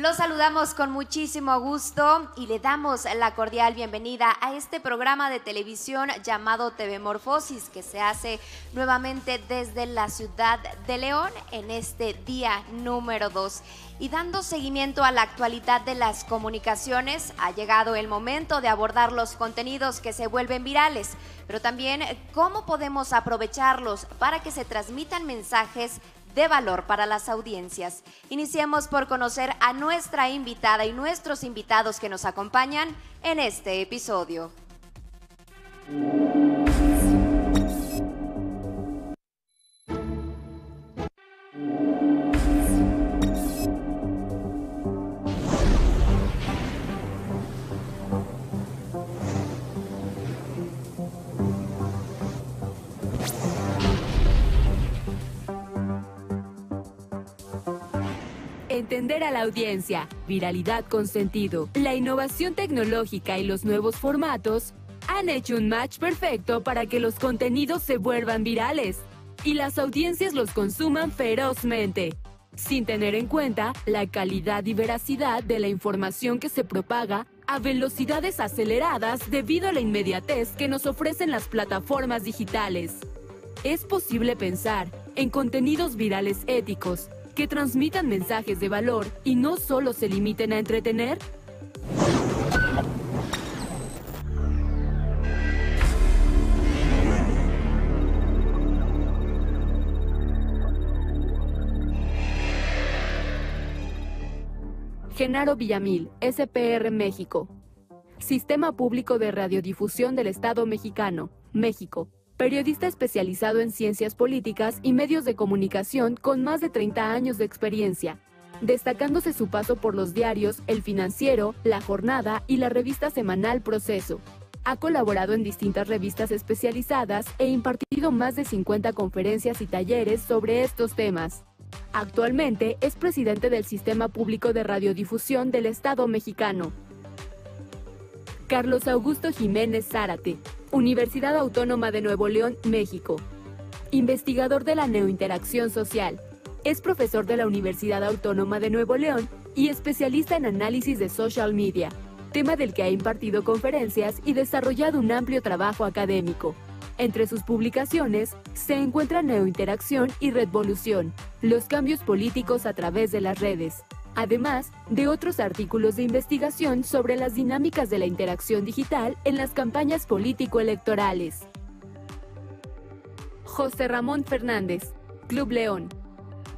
Los saludamos con muchísimo gusto y le damos la cordial bienvenida a este programa de televisión llamado TV Morfosis, que se hace nuevamente desde la ciudad de León en este día número 2. Y dando seguimiento a la actualidad de las comunicaciones, ha llegado el momento de abordar los contenidos que se vuelven virales, pero también cómo podemos aprovecharlos para que se transmitan mensajes de valor para las audiencias. Iniciemos por conocer a nuestra invitada y nuestros invitados que nos acompañan en este episodio. Entender a la audiencia, viralidad con sentido, la innovación tecnológica y los nuevos formatos han hecho un match perfecto para que los contenidos se vuelvan virales y las audiencias los consuman ferozmente, sin tener en cuenta la calidad y veracidad de la información que se propaga a velocidades aceleradas debido a la inmediatez que nos ofrecen las plataformas digitales. Es posible pensar en contenidos virales éticos que transmitan mensajes de valor y no solo se limiten a entretener. Genaro Villamil, SPR México. Sistema Público de Radiodifusión del Estado Mexicano, México. Periodista especializado en ciencias políticas y medios de comunicación con más de 30 años de experiencia, destacándose su paso por los diarios El Financiero, La Jornada y la revista semanal Proceso. Ha colaborado en distintas revistas especializadas e impartido más de 50 conferencias y talleres sobre estos temas. Actualmente es presidente del Sistema Público de Radiodifusión del Estado Mexicano. Carlos Augusto Jiménez Zárate, Universidad Autónoma de Nuevo León, México. Investigador de la neointeracción social. Es profesor de la Universidad Autónoma de Nuevo León y especialista en análisis de social media, tema del que ha impartido conferencias y desarrollado un amplio trabajo académico. Entre sus publicaciones se encuentran Neointeracción y Redvolución, los cambios políticos a través de las redes, además de otros artículos de investigación sobre las dinámicas de la interacción digital en las campañas político-electorales. José Ramón Fernández, Club León.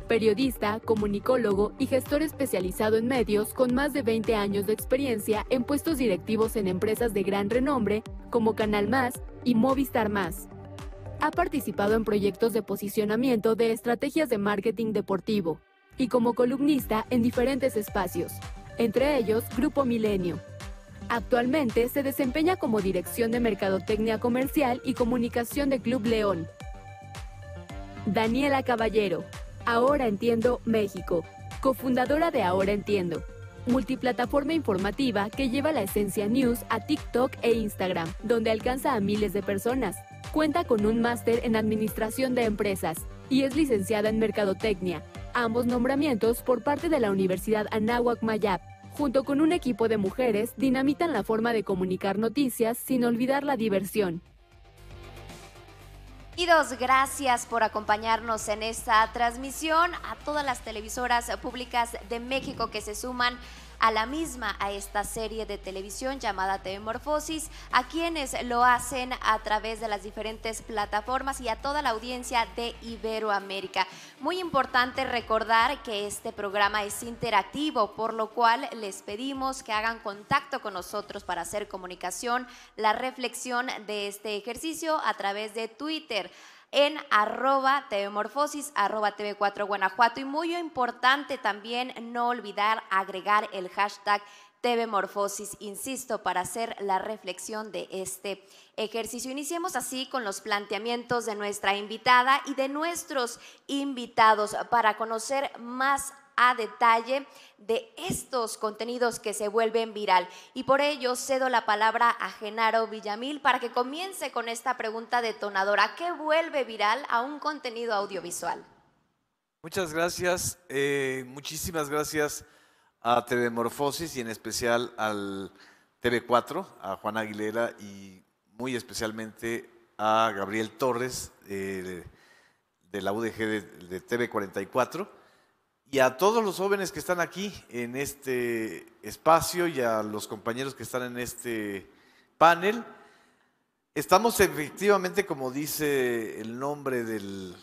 Periodista, comunicólogo y gestor especializado en medios con más de 20 años de experiencia en puestos directivos en empresas de gran renombre como Canal Más y Movistar Más. Ha participado en proyectos de posicionamiento de estrategias de marketing deportivo y como columnista en diferentes espacios, entre ellos Grupo Milenio. Actualmente se desempeña como Dirección de Mercadotecnia Comercial y Comunicación de Club León. Daniela Caballero, Ahora Entiendo México, cofundadora de Ahora Entiendo, multiplataforma informativa que lleva la esencia news a TikTok e Instagram, donde alcanza a miles de personas. Cuenta con un máster en Administración de Empresas y es licenciada en Mercadotecnia. Ambos nombramientos por parte de la Universidad Anáhuac Mayap, junto con un equipo de mujeres, dinamitan la forma de comunicar noticias sin olvidar la diversión. Gracias por acompañarnos en esta transmisión, a todas las televisoras públicas de México que se suman a la misma, a esta serie de televisión llamada TV Morfosis, a quienes lo hacen a través de las diferentes plataformas y a toda la audiencia de Iberoamérica. Muy importante recordar que este programa es interactivo, por lo cual les pedimos que hagan contacto con nosotros para hacer comunicación, la reflexión de este ejercicio a través de Twitter, en @tvmorfosis, @TV4 Guanajuato, y muy importante también no olvidar agregar el hashtag TV Morfosis, insisto, para hacer la reflexión de este ejercicio. Iniciemos así con los planteamientos de nuestra invitada y de nuestros invitados para conocer más a detalle de estos contenidos que se vuelven viral. Y por ello cedo la palabra a Genaro Villamil para que comience con esta pregunta detonadora: ¿qué vuelve viral a un contenido audiovisual? Muchas gracias, muchísimas gracias a TV Morfosis y en especial al TV4, a Juan Aguilera y muy especialmente a Gabriel Torres de la UDG de TV44 y a todos los jóvenes que están aquí en este espacio y a los compañeros que están en este panel. Estamos efectivamente, como dice el nombre de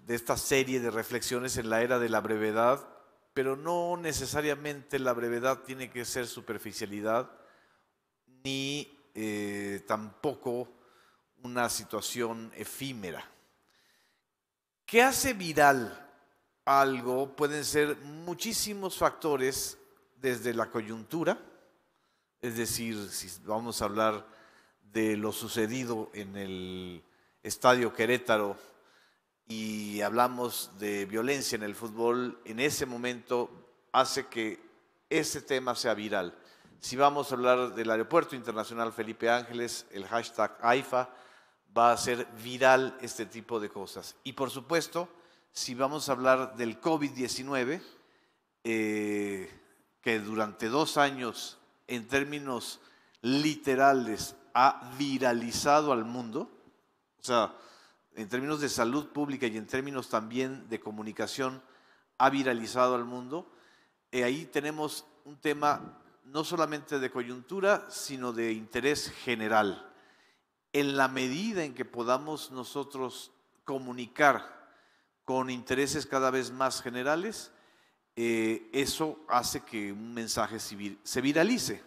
esta serie de reflexiones, en la era de la brevedad, pero no necesariamente la brevedad tiene que ser superficialidad, ni tampoco una situación efímera. ¿Qué hace viral algo? Pueden ser muchísimos factores, desde la coyuntura, es decir, si vamos a hablar de lo sucedido en el Estadio Querétaro y hablamos de violencia en el fútbol, en ese momento hace que ese tema sea viral. Si vamos a hablar del Aeropuerto Internacional Felipe Ángeles, el hashtag AIFA va a ser viral este tipo de cosas. Y por supuesto, si vamos a hablar del COVID-19, que durante 2 años, en términos literales, ha viralizado al mundo, o sea, en términos de salud pública y en términos también de comunicación, ha viralizado al mundo. Ahí tenemos un tema no solamente de coyuntura, sino de interés general. En la medida en que podamos nosotros comunicar con intereses cada vez más generales, eso hace que un mensaje se viralice.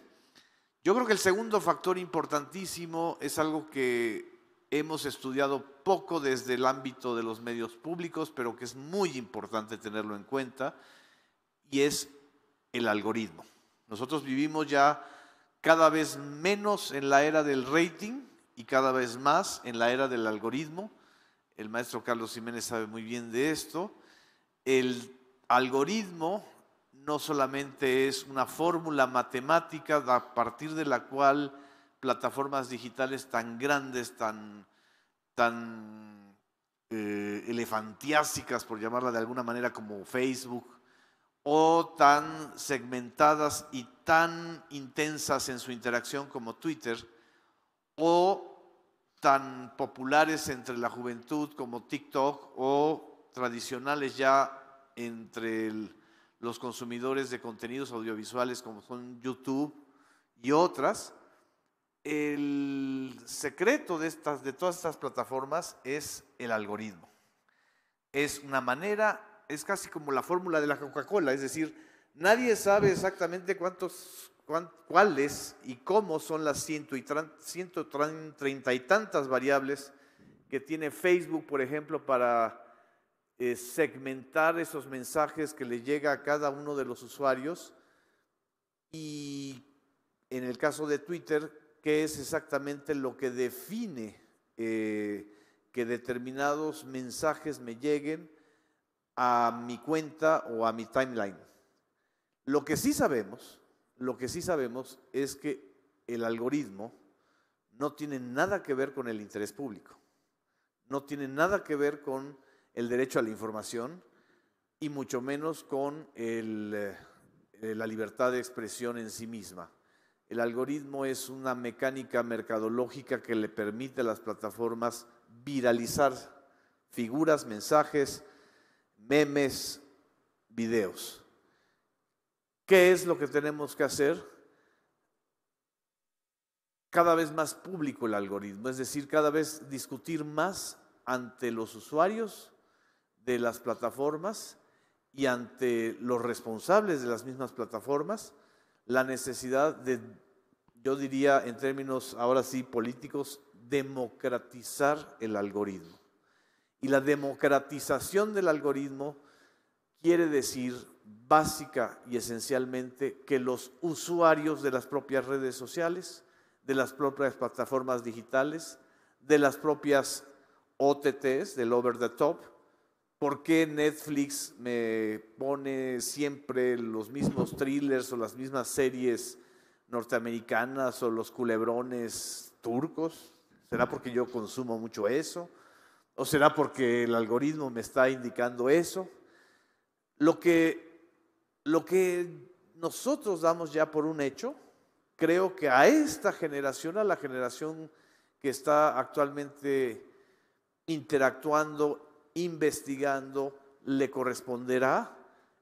Yo creo que el segundo factor importantísimo es algo que hemos estudiado poco desde el ámbito de los medios públicos, pero que es muy importante tenerlo en cuenta, y es el algoritmo. Nosotros vivimos ya cada vez menos en la era del rating y cada vez más en la era del algoritmo. El maestro Carlos Jiménez sabe muy bien de esto. El algoritmo no solamente es una fórmula matemática a partir de la cual plataformas digitales tan grandes, tan elefantiásicas, por llamarla de alguna manera, como Facebook, o tan segmentadas y tan intensas en su interacción como Twitter, o tan populares entre la juventud como TikTok, o tradicionales ya entre los consumidores de contenidos audiovisuales como son YouTube y otras. El secreto de todas estas plataformas es el algoritmo. Es una manera, es casi como la fórmula de la Coca-Cola, es decir, nadie sabe exactamente cuáles y cómo son las 130 y tantas variables que tiene Facebook, por ejemplo, para segmentar esos mensajes que le llega a cada uno de los usuarios, y en el caso de Twitter, qué es exactamente lo que define que determinados mensajes me lleguen a mi cuenta o a mi timeline. Lo que sí sabemos es que el algoritmo no tiene nada que ver con el interés público, no tiene nada que ver con el derecho a la información y mucho menos con la libertad de expresión en sí misma. El algoritmo es una mecánica mercadológica que le permite a las plataformas viralizar figuras, mensajes, memes, videos. ¿Qué es lo que tenemos que hacer? Cada vez más público el algoritmo, es decir, cada vez discutir más ante los usuarios de las plataformas y ante los responsables de las mismas plataformas, la necesidad de, yo diría en términos ahora sí políticos, democratizar el algoritmo. Y la democratización del algoritmo quiere decir básica y esencialmente que los usuarios de las propias redes sociales, de las propias plataformas digitales, de las propias OTTs, del over the top. ¿Por qué Netflix me pone siempre los mismos thrillers o las mismas series norteamericanas o los culebrones turcos? ¿Será porque yo consumo mucho eso? ¿O será porque el algoritmo me está indicando eso? Lo que Lo que nosotros damos ya por un hecho, creo que a esta generación, a la generación que está actualmente interactuando, investigando, le corresponderá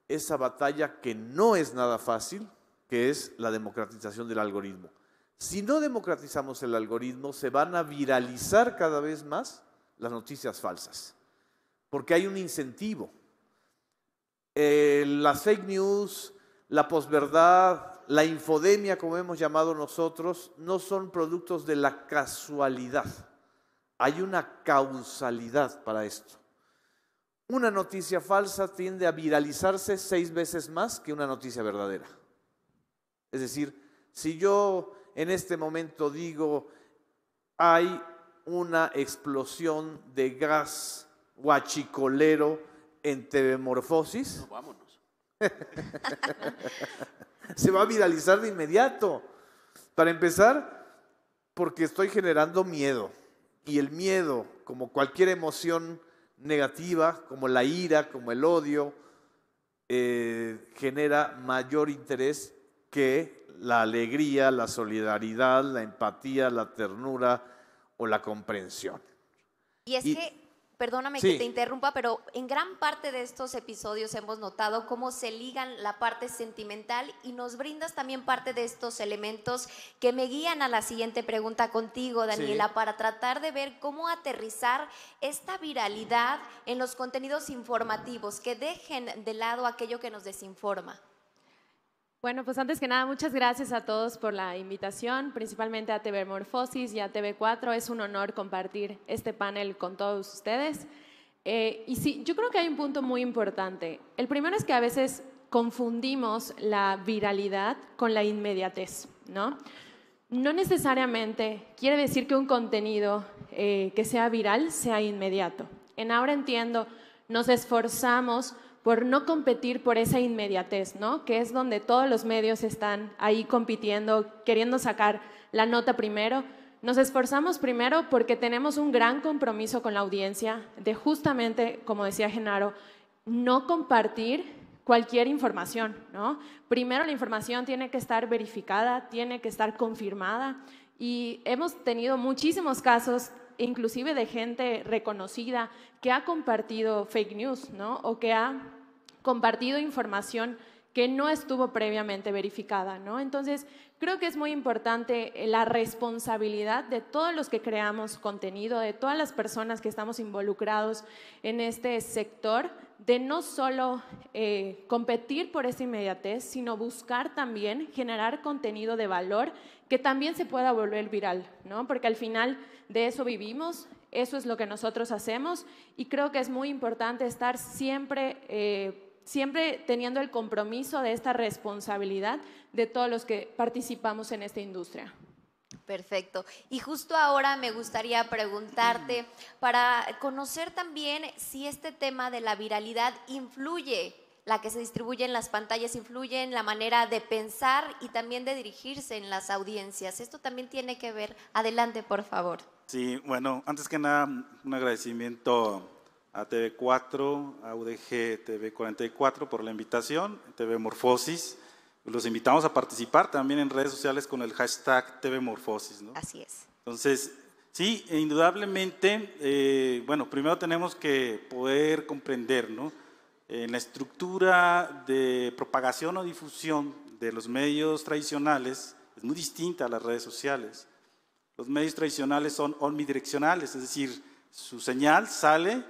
esa batalla que no es nada fácil, que es la democratización del algoritmo. Si no democratizamos el algoritmo, se van a viralizar cada vez más las noticias falsas, porque hay un incentivo. Las fake news, la posverdad, la infodemia, como hemos llamado nosotros, no son productos de la casualidad. Hay una causalidad para esto. Una noticia falsa tiende a viralizarse 6 veces más que una noticia verdadera. Es decir, si yo en este momento digo hay una explosión de gas guachicolero en TV Morfosis, No, vámonos. se va a viralizar de inmediato. Para empezar, porque estoy generando miedo. Y el miedo, como cualquier emoción negativa, como la ira, como el odio, genera mayor interés que la alegría, la solidaridad, la empatía, la ternura o la comprensión. Y es que, perdóname sí, que te interrumpa, pero en gran parte de estos episodios hemos notado cómo se ligan la parte sentimental y nos brindas también parte de estos elementos que me guían a la siguiente pregunta contigo, Daniela, sí, para tratar de ver cómo aterrizar esta viralidad en los contenidos informativos, que dejen de lado aquello que nos desinforma. Bueno, pues antes que nada, muchas gracias a todos por la invitación, principalmente a TV Morfosis y a TV4. Es un honor compartir este panel con todos ustedes. Y sí, yo creo que hay un punto muy importante. El primero es que a veces confundimos la viralidad con la inmediatez, ¿no? No necesariamente quiere decir que un contenido que sea viral sea inmediato. En Ahora Entiendo, nos esforzamos por no competir por esa inmediatez, ¿no? Que es donde todos los medios están ahí compitiendo, queriendo sacar la nota primero. Nos esforzamos primero porque tenemos un gran compromiso con la audiencia de justamente, como decía Genaro, no compartir cualquier información, ¿no? Primero la información tiene que estar verificada, tiene que estar confirmada y hemos tenido muchísimos casos inclusive de gente reconocida que ha compartido fake news, ¿no? O que ha compartido información que no estuvo previamente verificada, ¿no? Entonces, creo que es muy importante la responsabilidad de todos los que creamos contenido, de todas las personas que estamos involucrados en este sector, de no solo competir por esa inmediatez, sino buscar también generar contenido de valor que también se pueda volver viral, ¿no? Porque al final de eso vivimos, eso es lo que nosotros hacemos y creo que es muy importante estar siempre teniendo el compromiso de esta responsabilidad de todos los que participamos en esta industria. Perfecto. Y justo ahora me gustaría preguntarte para conocer también si este tema de la viralidad influye, la que se distribuye en las pantallas, influye en la manera de pensar y también de dirigirse en las audiencias. Esto también tiene que ver. Adelante, por favor. Sí, bueno, antes que nada, un agradecimiento a TV4, a UDG TV44 por la invitación, TV Morfosis. Los invitamos a participar también en redes sociales con el hashtag TV Morfosis, ¿no? Así es. Entonces, sí, indudablemente, bueno, primero tenemos que poder comprender, ¿no? La estructura de propagación o difusión de los medios tradicionales es muy distinta a las redes sociales. Los medios tradicionales son omnidireccionales, es decir, su señal sale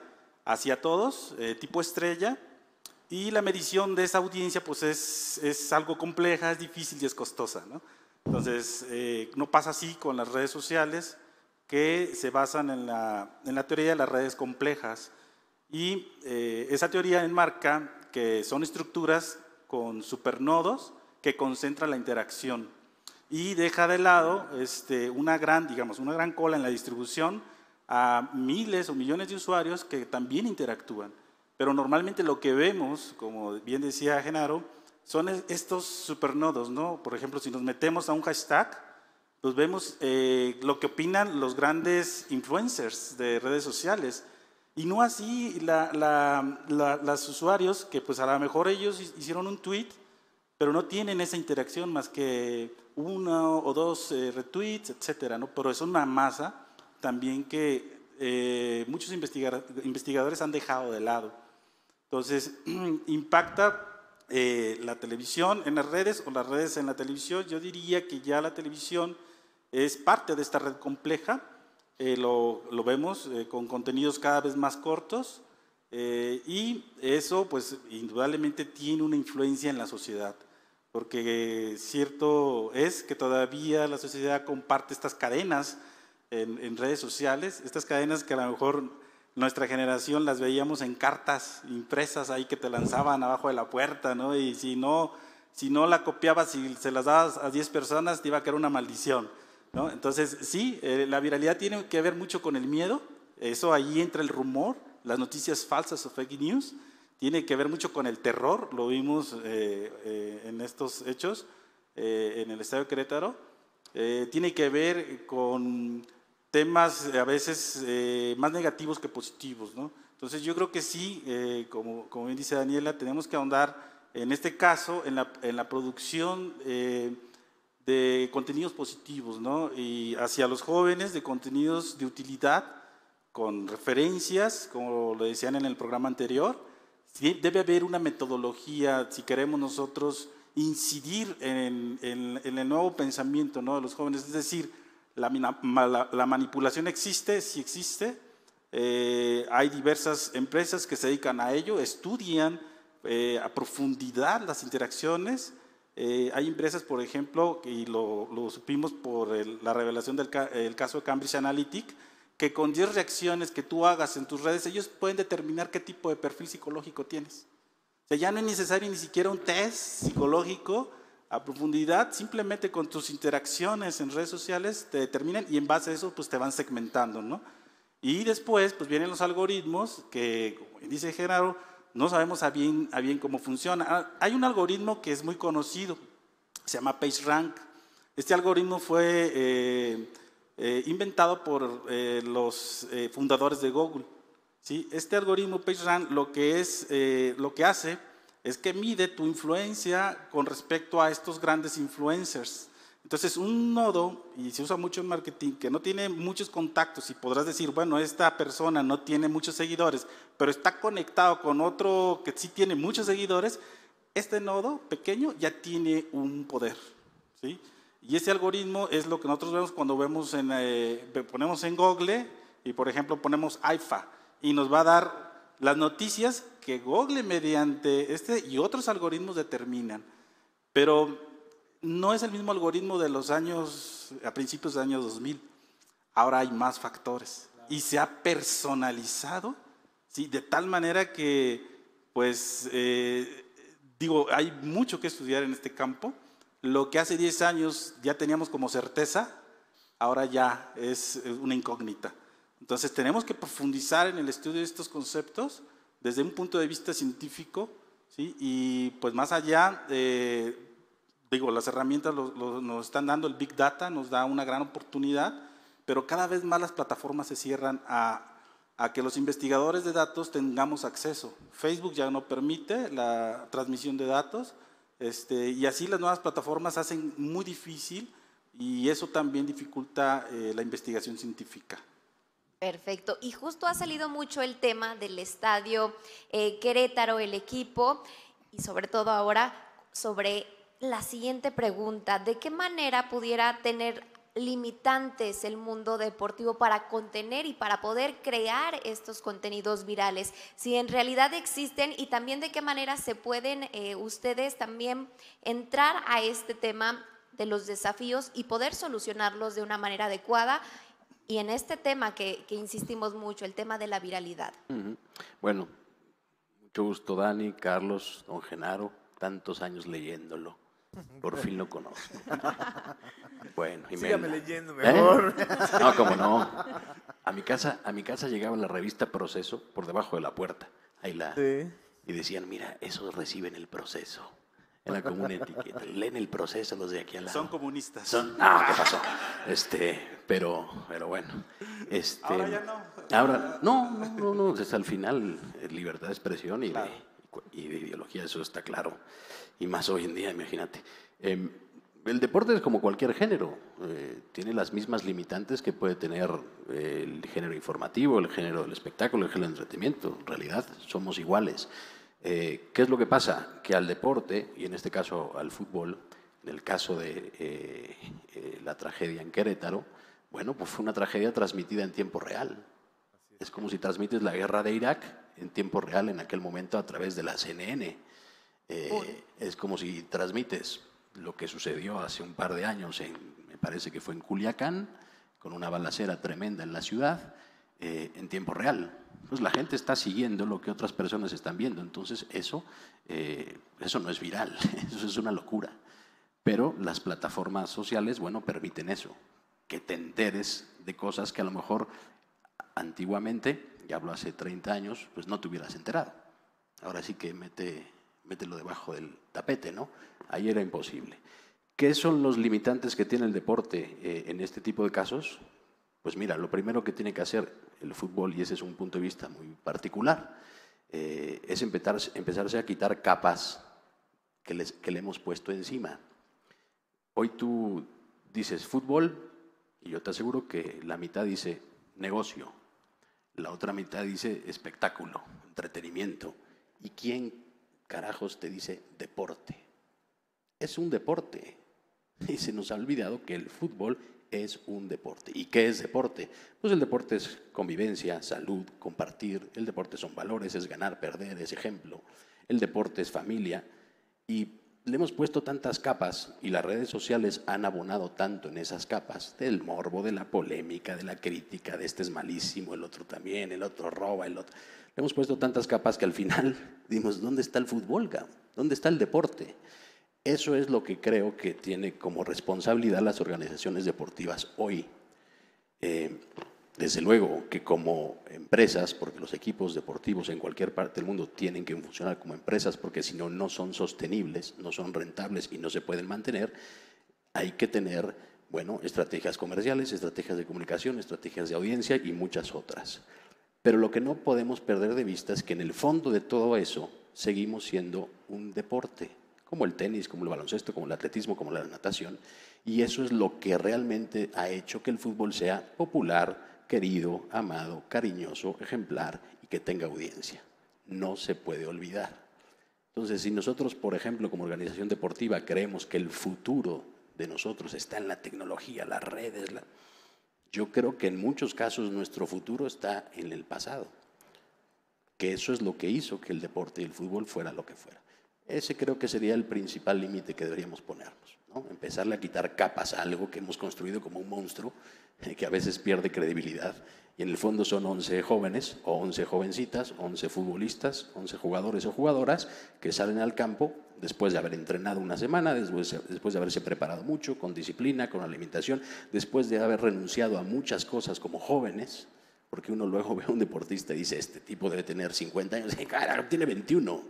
hacia todos, tipo estrella, y la medición de esa audiencia pues es algo compleja, es difícil y es costosa, ¿no? Entonces, no pasa así con las redes sociales que se basan en la teoría de las redes complejas y esa teoría enmarca que son estructuras con supernodos que concentran la interacción y deja de lado una gran cola en la distribución a miles o millones de usuarios que también interactúan. Pero normalmente lo que vemos, como bien decía Genaro, son estos supernodos, ¿no? Por ejemplo, si nos metemos a un hashtag, pues vemos lo que opinan los grandes influencers de redes sociales. Y no así los usuarios que pues a lo mejor ellos hicieron un tweet pero no tienen esa interacción más que 1 o 2 retweets, etcétera, ¿no? Pero es una masa también que muchos investigadores han dejado de lado. Entonces, impacta la televisión en las redes o las redes en la televisión. Yo diría que ya la televisión es parte de esta red compleja. Lo vemos con contenidos cada vez más cortos y eso pues indudablemente tiene una influencia en la sociedad, porque cierto es que todavía la sociedad comparte estas cadenas en redes sociales, estas cadenas que a lo mejor nuestra generación las veíamos en cartas impresas ahí que te lanzaban abajo de la puerta, ¿no? Y si no la copiabas y se las dabas a 10 personas, te iba a caer una maldición, ¿no? Entonces, sí, la viralidad tiene que ver mucho con el miedo, eso ahí entra el rumor, las noticias falsas o fake news, tiene que ver mucho con el terror, lo vimos en estos hechos, en el Estadio Querétaro, tiene que ver con temas a veces más negativos que positivos, ¿no? Entonces yo creo que sí, como bien dice Daniela, tenemos que ahondar en este caso en la producción de contenidos positivos, ¿no? Y hacia los jóvenes de contenidos de utilidad, con referencias, como lo decían en el programa anterior. Sí, debe haber una metodología si queremos nosotros incidir en el nuevo pensamiento, ¿no?, de los jóvenes, es decir, la manipulación existe, sí existe, hay diversas empresas que se dedican a ello, estudian a profundidad las interacciones, hay empresas, por ejemplo, y lo supimos por la revelación del caso de Cambridge Analytica, que con 10 reacciones que tú hagas en tus redes, ellos pueden determinar qué tipo de perfil psicológico tienes. O sea, ya no es necesario ni siquiera un test psicológico a profundidad, simplemente con tus interacciones en redes sociales te determinan y en base a eso pues te van segmentando, ¿no? Y después pues vienen los algoritmos que, como dice Genaro, no sabemos a bien cómo funciona. Hay un algoritmo que es muy conocido, se llama PageRank. Este algoritmo fue inventado por los fundadores de Google, ¿sí? Este algoritmo PageRank lo que hace es que mide tu influencia con respecto a estos grandes influencers. Entonces, un nodo, y se usa mucho en marketing, que no tiene muchos contactos, y podrás decir, bueno, esta persona no tiene muchos seguidores, pero está conectado con otro que sí tiene muchos seguidores, este nodo pequeño ya tiene un poder, ¿sí? Y ese algoritmo es lo que nosotros vemos cuando ponemos en Google y, por ejemplo, ponemos AIFA y nos va a dar las noticias que Google mediante y otros algoritmos determinan. Pero no es el mismo algoritmo de a principios de años 2000. Ahora hay más factores y se ha personalizado, ¿sí?, de tal manera que, pues, hay mucho que estudiar en este campo. Lo que hace 10 años ya teníamos como certeza, ahora ya es una incógnita. Entonces tenemos que profundizar en el estudio de estos conceptos desde un punto de vista científico, ¿sí? Y pues más allá, las herramientas nos están dando, el Big Data nos da una gran oportunidad, pero cada vez más las plataformas se cierran a que los investigadores de datos tengamos acceso. Facebook ya no permite la transmisión de datos, y así las nuevas plataformas hacen muy difícil y eso también dificulta la investigación científica. Perfecto. Y justo ha salido mucho el tema del estadio Querétaro, el equipo, y sobre todo ahora sobre la siguiente pregunta: ¿de qué manera pudiera tener limitantes el mundo deportivo para contener y para poder crear estos contenidos virales? Si en realidad existen, y también de qué manera se pueden ustedes también entrar a este tema de los desafíos y poder solucionarlos de una manera adecuada. Y en este tema que insistimos mucho, el tema de la viralidad. Bueno, mucho gusto, Dani, Carlos, don Genaro, tantos años leyéndolo. Por fin lo conozco. Bueno, sígame leyendo mejor. No, cómo no. A mi casa llegaba la revista Proceso por debajo de la puerta. Sí. Y decían, mira, esos reciben el Proceso. Era como una etiqueta. Leen el Proceso los de aquí al lado. Son comunistas. ¿Qué pasó? Pero bueno. Ahora ya no. Ahora, no. Al final, libertad de expresión y y de ideología, eso está claro. Y más hoy en día, imagínate. El deporte es como cualquier género, tiene las mismas limitantes que puede tener el género informativo, el género del espectáculo, el género del entretenimiento. En realidad somos iguales. ¿Qué es lo que pasa? Que al deporte, y en este caso al fútbol, en el caso de la tragedia en Querétaro, bueno, pues fue una tragedia transmitida en tiempo real. Es como si transmites la guerra de Irak en tiempo real en aquel momento a través de la CNN. Es como si transmites lo que sucedió hace un par de años, me parece que fue en Culiacán, con una balacera tremenda en la ciudad, en tiempo real. Pues la gente está siguiendo lo que otras personas están viendo, entonces eso no es viral, eso es una locura. Pero las plataformas sociales, bueno, permiten eso, que te enteres de cosas que a lo mejor antiguamente, ya hablo hace 30 años, pues no te hubieras enterado. Ahora sí que mételo debajo del tapete, ¿no? Ahí era imposible. ¿Qué son los limitantes que tiene el deporte en este tipo de casos? Pues mira, lo primero que tiene que hacer el fútbol, y ese es un punto de vista muy particular, es empezarse a quitar capas que le hemos puesto encima. Hoy tú dices fútbol y yo te aseguro que la mitad dice negocio, la otra mitad dice espectáculo, entretenimiento. ¿Y quién carajos te dice deporte? Es un deporte. Y se nos ha olvidado que el fútbol es un deporte. ¿Y qué es deporte? Pues el deporte es convivencia, salud, compartir. El deporte son valores, es ganar, perder, es ejemplo. El deporte es familia. Y le hemos puesto tantas capas y las redes sociales han abonado tanto en esas capas del morbo, de la polémica, de la crítica, de este es malísimo, el otro también, el otro roba, el otro. Le hemos puesto tantas capas que al final dimos, ¿dónde está el fútbol? ¿Dónde está el deporte? Eso es lo que creo que tiene como responsabilidad las organizaciones deportivas hoy. Desde luego que como empresas, porque los equipos deportivos en cualquier parte del mundo tienen que funcionar como empresas, porque si no, no son sostenibles, no son rentables y no se pueden mantener, hay que tener, bueno, estrategias comerciales, estrategias de comunicación, estrategias de audiencia y muchas otras. Pero lo que no podemos perder de vista es que en el fondo de todo eso seguimos siendo un deporte, como el tenis, como el baloncesto, como el atletismo, como la natación, y eso es lo que realmente ha hecho que el fútbol sea popular, querido, amado, cariñoso, ejemplar y que tenga audiencia. No se puede olvidar. Entonces, si nosotros, por ejemplo, como organización deportiva, creemos que el futuro de nosotros está en la tecnología, las redes, yo creo que en muchos casos nuestro futuro está en el pasado, que eso es lo que hizo que el deporte y el fútbol fuera lo que fuera. Ese creo que sería el principal límite que deberíamos ponernos, ¿no? Empezarle a quitar capas a algo que hemos construido como un monstruo, que a veces pierde credibilidad. Y en el fondo son 11 jóvenes o 11 jovencitas, 11 futbolistas, 11 jugadores o jugadoras que salen al campo después de haber entrenado una semana, después de haberse preparado mucho, con disciplina, con alimentación, después de haber renunciado a muchas cosas como jóvenes, porque uno luego ve a un deportista y dice, este tipo debe tener 50 años, y carajo, tiene 21. O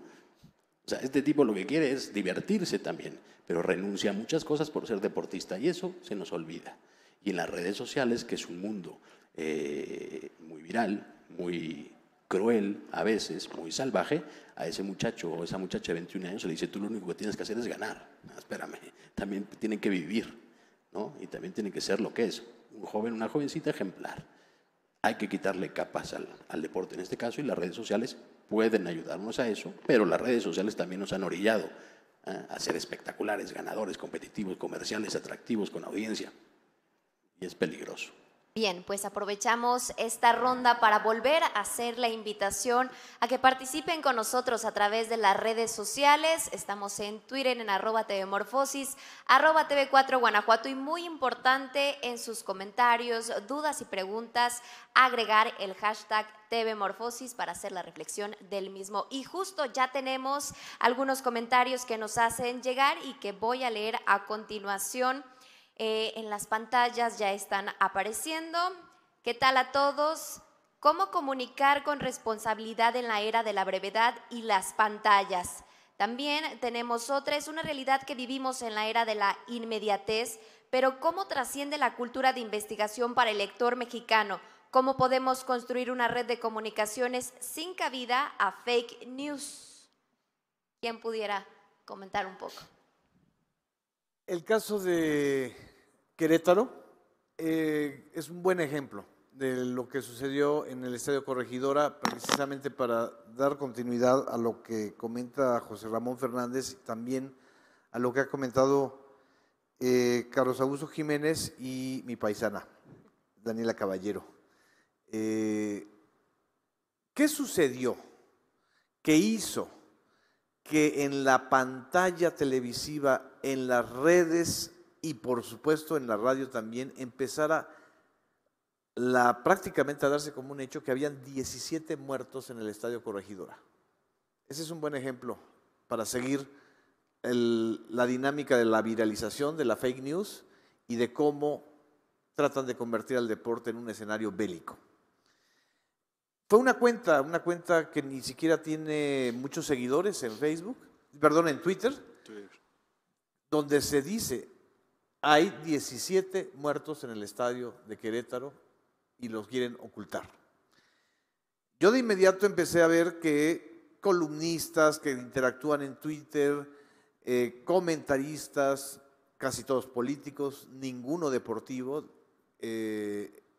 sea, este tipo lo que quiere es divertirse también, pero renuncia a muchas cosas por ser deportista y eso se nos olvida. Y en las redes sociales, que es un mundo muy viral, muy cruel, a veces muy salvaje, a ese muchacho o esa muchacha de 21 años se le dice, tú lo único que tienes que hacer es ganar. No, espérame, también tienen que vivir, ¿no? Y también tienen que ser lo que es, un joven, una jovencita ejemplar. Hay que quitarle capas al deporte en este caso y las redes sociales pueden ayudarnos a eso, pero las redes sociales también nos han orillado a ser espectaculares, ganadores, competitivos, comerciales, atractivos, con audiencia. Y es peligroso. Bien, pues aprovechamos esta ronda para volver a hacer la invitación a que participen con nosotros a través de las redes sociales. Estamos en Twitter en @tvmorfosis, @tv4 Guanajuato y muy importante en sus comentarios, dudas y preguntas, agregar el hashtag tvmorfosis para hacer la reflexión del mismo. Y justo ya tenemos algunos comentarios que nos hacen llegar y que voy a leer a continuación. En las pantallas ya están apareciendo. ¿Qué tal a todos? ¿Cómo comunicar con responsabilidad en la era de la brevedad y las pantallas? También tenemos otra, es una realidad que vivimos en la era de la inmediatez, pero ¿cómo trasciende la cultura de investigación para el lector mexicano? ¿Cómo podemos construir una red de comunicaciones sin cabida a fake news? ¿Quién pudiera comentar un poco? El caso de Querétaro es un buen ejemplo de lo que sucedió en el Estadio Corregidora, precisamente para dar continuidad a lo que comenta José Ramón Fernández y también a lo que ha comentado Carlos Augusto Jiménez y mi paisana, Daniela Caballero. ¿Qué sucedió? ¿Qué hizo que en la pantalla televisiva, en las redes y por supuesto en la radio también empezara prácticamente a darse como un hecho que habían 17 muertos en el Estadio Corregidora? Ese es un buen ejemplo para seguir la dinámica de la viralización, de la fake news y de cómo tratan de convertir al deporte en un escenario bélico. Fue una cuenta que ni siquiera tiene muchos seguidores en Facebook, perdón, en Twitter, donde se dice, hay 17 muertos en el estadio de Querétaro y los quieren ocultar. Yo de inmediato empecé a ver que columnistas que interactúan en Twitter, comentaristas, casi todos políticos, ninguno deportivo,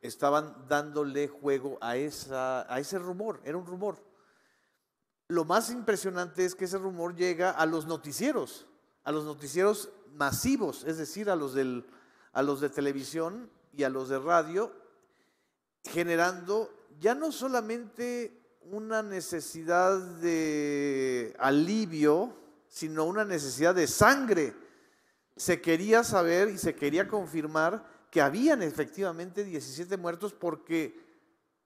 estaban dándole juego a ese rumor, era un rumor. Lo más impresionante es que ese rumor llega a los noticieros masivos, es decir, a los de televisión y a los de radio, generando ya no solamente una necesidad de alivio, sino una necesidad de sangre. Se quería saber y se quería confirmar que habían efectivamente 17 muertos porque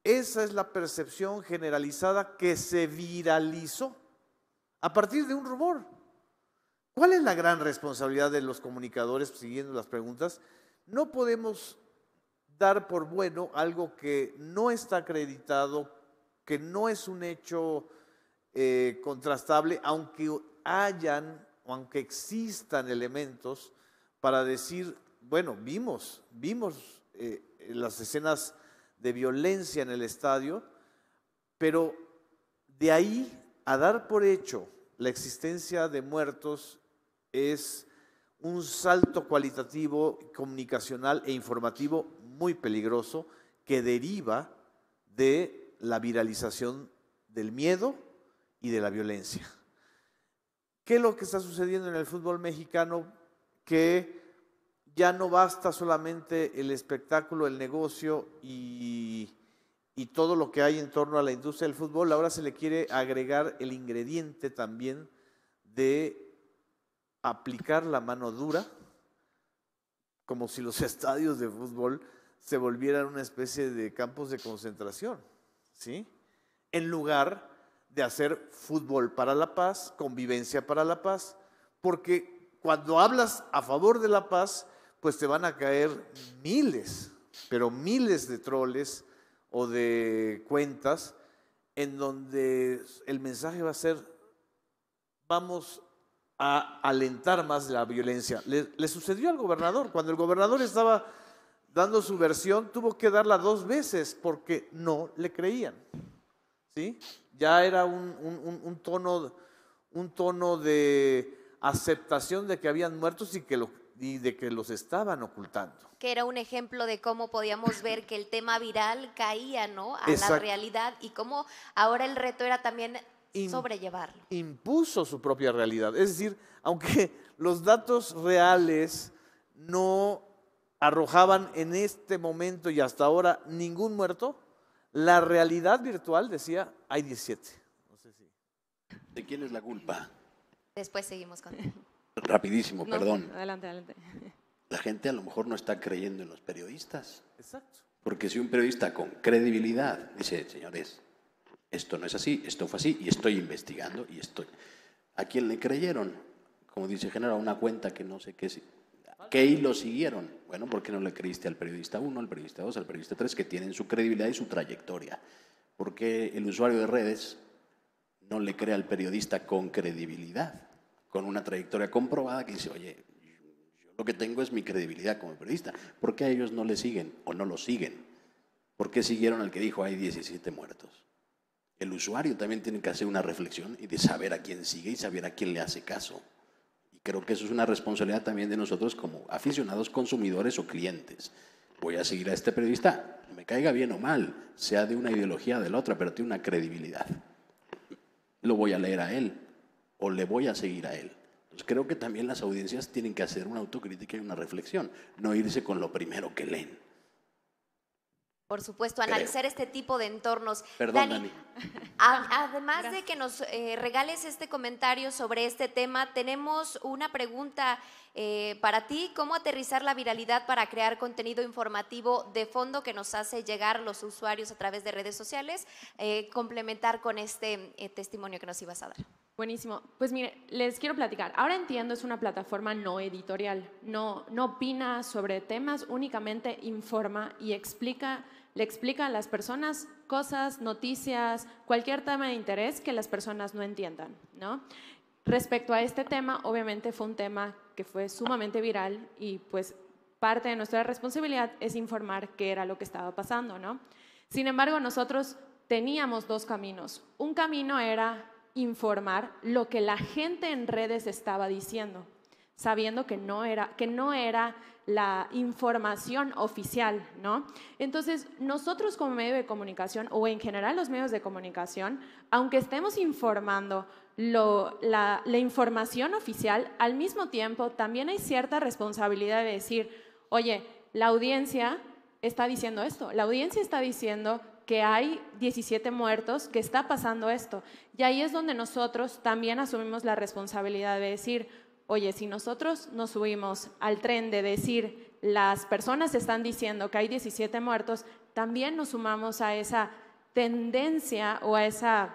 esa es la percepción generalizada que se viralizó a partir de un rumor. ¿Cuál es la gran responsabilidad de los comunicadores, siguiendo las preguntas? No podemos dar por bueno algo que no está acreditado, que no es un hecho contrastable, aunque existan elementos para decir, bueno, vimos las escenas de violencia en el estadio, pero de ahí a dar por hecho la existencia de muertos es un salto cualitativo, comunicacional e informativo muy peligroso que deriva de la viralización del miedo y de la violencia. ¿Qué es lo que está sucediendo en el fútbol mexicano? Que ya no basta solamente el espectáculo, el negocio y todo lo que hay en torno a la industria del fútbol, ahora se le quiere agregar el ingrediente también de aplicar la mano dura, como si los estadios de fútbol se volvieran una especie de campos de concentración, ¿sí? En lugar de hacer fútbol para la paz, convivencia para la paz, porque cuando hablas a favor de la paz, pues te van a caer miles, pero miles de troles o de cuentas en donde el mensaje va a ser, vamos a alentar más la violencia. Le sucedió al gobernador. Cuando el gobernador estaba dando su versión, tuvo que darla 2 veces porque no le creían, ¿sí? Ya era un tono de aceptación de que habían muertos y de que los estaban ocultando. Que era un ejemplo de cómo podíamos ver que el tema viral caía, ¿no?, a Exacto. la realidad, y cómo ahora el reto era también sobrellevarlo. Impuso su propia realidad. Es decir, aunque los datos reales no arrojaban en este momento y hasta ahora ningún muerto, la realidad virtual decía, hay 17. No sé si. ¿De quién es la culpa? Después seguimos con... Rapidísimo, No, perdón. Adelante. La gente a lo mejor no está creyendo en los periodistas. Exacto. Porque si un periodista con credibilidad dice, señores, esto no es así, esto fue así, y estoy investigando, y estoy... ¿A quién le creyeron? Como dice Genaro, a una cuenta que no sé qué... ¿Qué hilo siguieron? Bueno, ¿por qué no le creíste al periodista 1, al periodista 2, al periodista 3, que tienen su credibilidad y su trayectoria? ¿Por qué el usuario de redes no le cree al periodista con credibilidad, con una trayectoria comprobada que dice, oye, yo lo que tengo es mi credibilidad como periodista? ¿Por qué a ellos no le siguen o no lo siguen? ¿Por qué siguieron al que dijo hay 17 muertos? El usuario también tiene que hacer una reflexión y de saber a quién sigue y saber a quién le hace caso. Y creo que eso es una responsabilidad también de nosotros como aficionados, consumidores o clientes. Voy a seguir a este periodista, me caiga bien o mal, sea de una ideología o de la otra, pero tiene una credibilidad. Lo voy a leer a él o le voy a seguir a él. Entonces creo que también las audiencias tienen que hacer una autocrítica y una reflexión, no irse con lo primero que leen. Por supuesto, analizar este tipo de entornos. Perdón, Dani. Además de que nos regales este comentario sobre este tema, tenemos una pregunta para ti. ¿Cómo aterrizar la viralidad para crear contenido informativo de fondo que nos hace llegar los usuarios a través de redes sociales? Complementar con este testimonio que nos ibas a dar. Buenísimo. Pues mire, les quiero platicar. Ahora Entiendo es una plataforma no editorial, no opina sobre temas, únicamente informa y le explica a las personas cosas, noticias, cualquier tema de interés que las personas no entiendan, ¿no? Respecto a este tema, obviamente fue un tema que fue sumamente viral y pues parte de nuestra responsabilidad es informar qué era lo que estaba pasando, ¿no? Sin embargo, nosotros teníamos dos caminos. Un camino era informar lo que la gente en redes estaba diciendo, sabiendo que no era la información oficial, ¿no? Entonces, nosotros como medio de comunicación, o en general los medios de comunicación, aunque estemos informando la información oficial, al mismo tiempo también hay cierta responsabilidad de decir, oye, la audiencia está diciendo esto, la audiencia está diciendo que hay 17 muertos, que está pasando esto. Y ahí es donde nosotros también asumimos la responsabilidad de decir, oye, si nosotros nos subimos al tren de decir, las personas están diciendo que hay 17 muertos, también nos sumamos a esa tendencia o a esa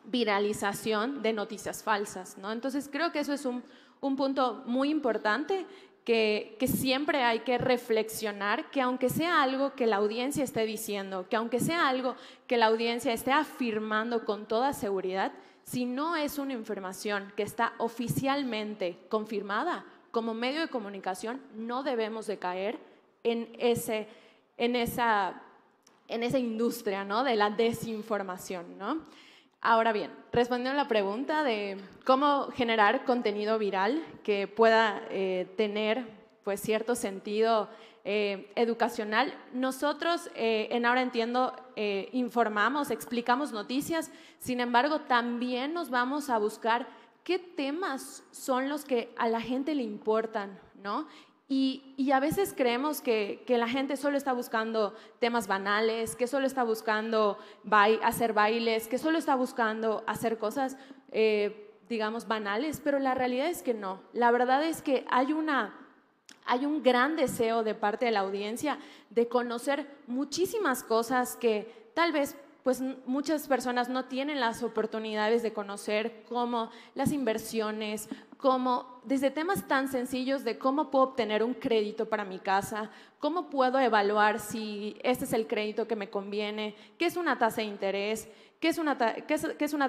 viralización de noticias falsas, ¿no? Entonces, creo que eso es un punto muy importante que siempre hay que reflexionar, que aunque sea algo que la audiencia esté diciendo, que aunque sea algo que la audiencia esté afirmando con toda seguridad, si no es una información que está oficialmente confirmada como medio de comunicación, no debemos de caer en esa industria, ¿no?, de la desinformación, ¿no? Ahora bien, respondiendo a la pregunta de cómo generar contenido viral que pueda tener pues, cierto sentido educacional, nosotros en Ahora Entiendo informamos, explicamos noticias, sin embargo también nos vamos a buscar qué temas son los que a la gente le importan, ¿no? Y a veces creemos que la gente solo está buscando temas banales, que solo está buscando hacer bailes, que solo está buscando hacer cosas, digamos, banales, pero la realidad es que no. La verdad es que hay un gran deseo de parte de la audiencia de conocer muchísimas cosas que tal vez pues muchas personas no tienen las oportunidades de conocer, como las inversiones, como desde temas tan sencillos de cómo puedo obtener un crédito para mi casa, cómo puedo evaluar si este es el crédito que me conviene, qué es una tasa de interés, qué es una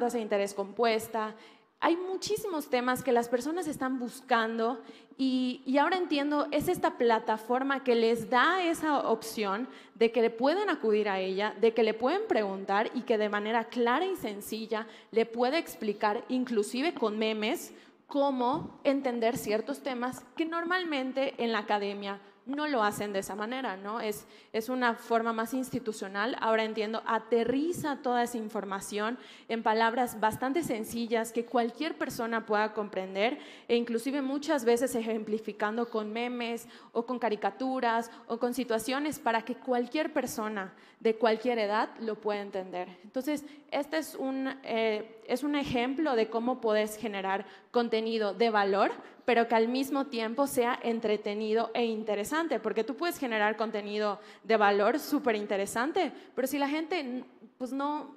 tasa de interés compuesta. Hay muchísimos temas que las personas están buscando y Ahora Entiendo es esta plataforma que les da esa opción de que le pueden acudir a ella, de que le pueden preguntar y que de manera clara y sencilla le puede explicar, inclusive con memes, cómo entender ciertos temas que normalmente en la academia no lo hacen de esa manera, ¿no? Es una forma más institucional. Ahora Entiendo, aterriza toda esa información en palabras bastante sencillas que cualquier persona pueda comprender e inclusive muchas veces ejemplificando con memes o con caricaturas o con situaciones para que cualquier persona de cualquier edad lo pueda entender. Entonces, este es un ejemplo de cómo puedes generar contenido de valor, pero que al mismo tiempo sea entretenido e interesante, porque tú puedes generar contenido de valor súper interesante, pero si la gente pues no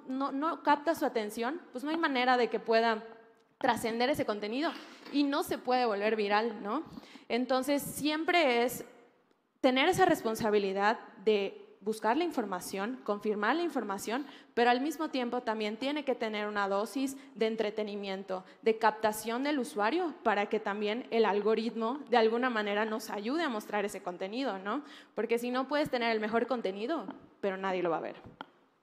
capta su atención, pues no hay manera de que pueda trascender ese contenido y no se puede volver viral, ¿no? Entonces, siempre es tener esa responsabilidad de buscar la información, confirmar la información, pero al mismo tiempo también tiene que tener una dosis de entretenimiento, de captación del usuario para que también el algoritmo de alguna manera nos ayude a mostrar ese contenido, ¿no? Porque si no puedes tener el mejor contenido, pero nadie lo va a ver.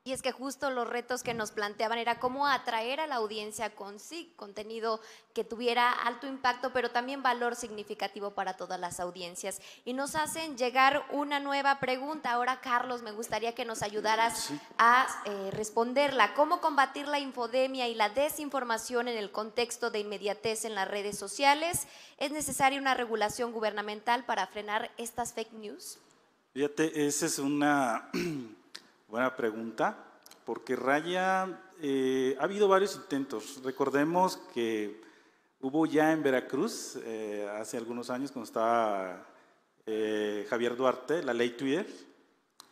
Y es que justo los retos que nos planteaban era cómo atraer a la audiencia con contenido que tuviera alto impacto, pero también valor significativo para todas las audiencias. Y nos hacen llegar una nueva pregunta. Ahora, Carlos, me gustaría que nos ayudaras a responderla. ¿Cómo combatir la infodemia y la desinformación en el contexto de inmediatez en las redes sociales? ¿Es necesaria una regulación gubernamental para frenar estas fake news? Fíjate, esa es una buena pregunta, porque raya, ha habido varios intentos. Recordemos que hubo ya en Veracruz, hace algunos años, cuando estaba Javier Duarte, la ley Twitter,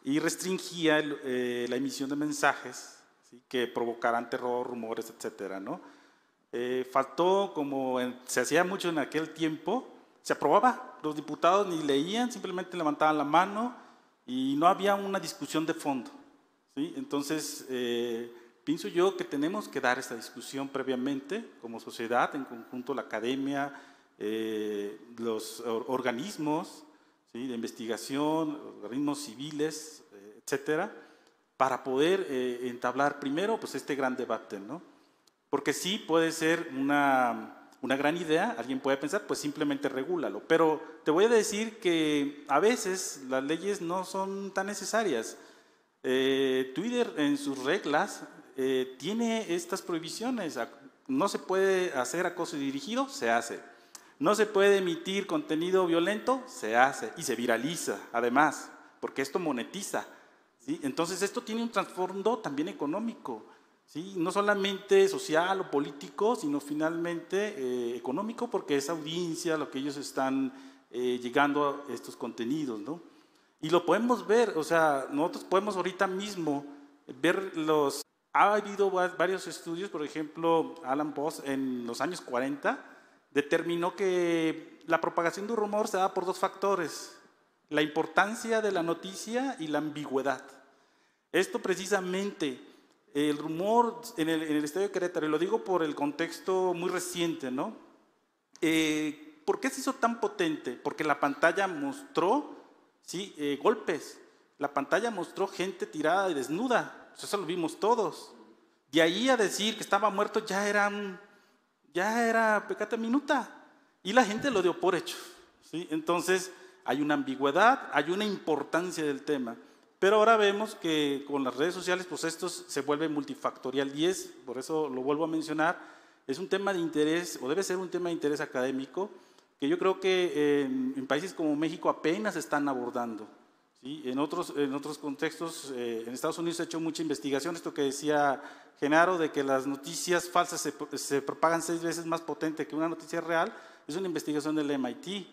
y restringía la emisión de mensajes, ¿sí?, que provocaran terror, rumores, etcétera, ¿no? Faltó, como se hacía mucho en aquel tiempo, se aprobaba, los diputados ni leían, simplemente levantaban la mano y no había una discusión de fondo, ¿sí? Entonces, pienso yo que tenemos que dar esta discusión previamente como sociedad, en conjunto la academia, los organismos, ¿sí?, de investigación, organismos civiles, etcétera, para poder entablar primero pues, este gran debate, ¿no? Porque sí puede ser una gran idea, alguien puede pensar, pues simplemente regúlalo. Pero te voy a decir que a veces las leyes no son tan necesarias. Twitter en sus reglas tiene estas prohibiciones. No se puede hacer acoso dirigido, se hace. No se puede emitir contenido violento, se hace y se viraliza, además, porque esto monetiza, ¿sí? Entonces esto tiene un trasfondo también económico, ¿sí? No solamente social o político, sino finalmente económico, porque es audiencia lo que ellos están llegando a estos contenidos, ¿no? Y lo podemos ver, o sea, nosotros podemos ahorita mismo ver ha habido varios estudios, por ejemplo, Alan Voss en los años 40 determinó que la propagación de un rumor se da por dos factores: la importancia de la noticia y la ambigüedad. Esto precisamente, el rumor en el estadio de Querétaro, y lo digo por el contexto muy reciente, ¿no? ¿Por qué se hizo tan potente? Porque la pantalla mostró, ¿sí?, golpes. La pantalla mostró gente tirada y desnuda. Eso lo vimos todos. De ahí a decir que estaba muerto ya era pecata minuta. Y la gente lo dio por hecho, ¿sí? Entonces hay una ambigüedad, hay una importancia del tema. Pero ahora vemos que con las redes sociales, pues esto se vuelve multifactorial y por eso lo vuelvo a mencionar, es un tema de interés, o debe ser un tema de interés académico, que yo creo que en países como México apenas están abordando, ¿sí? En otros contextos, en Estados Unidos se ha hecho mucha investigación, esto que decía Genaro, de que las noticias falsas se propagan 6 veces más potente que una noticia real, es una investigación del MIT,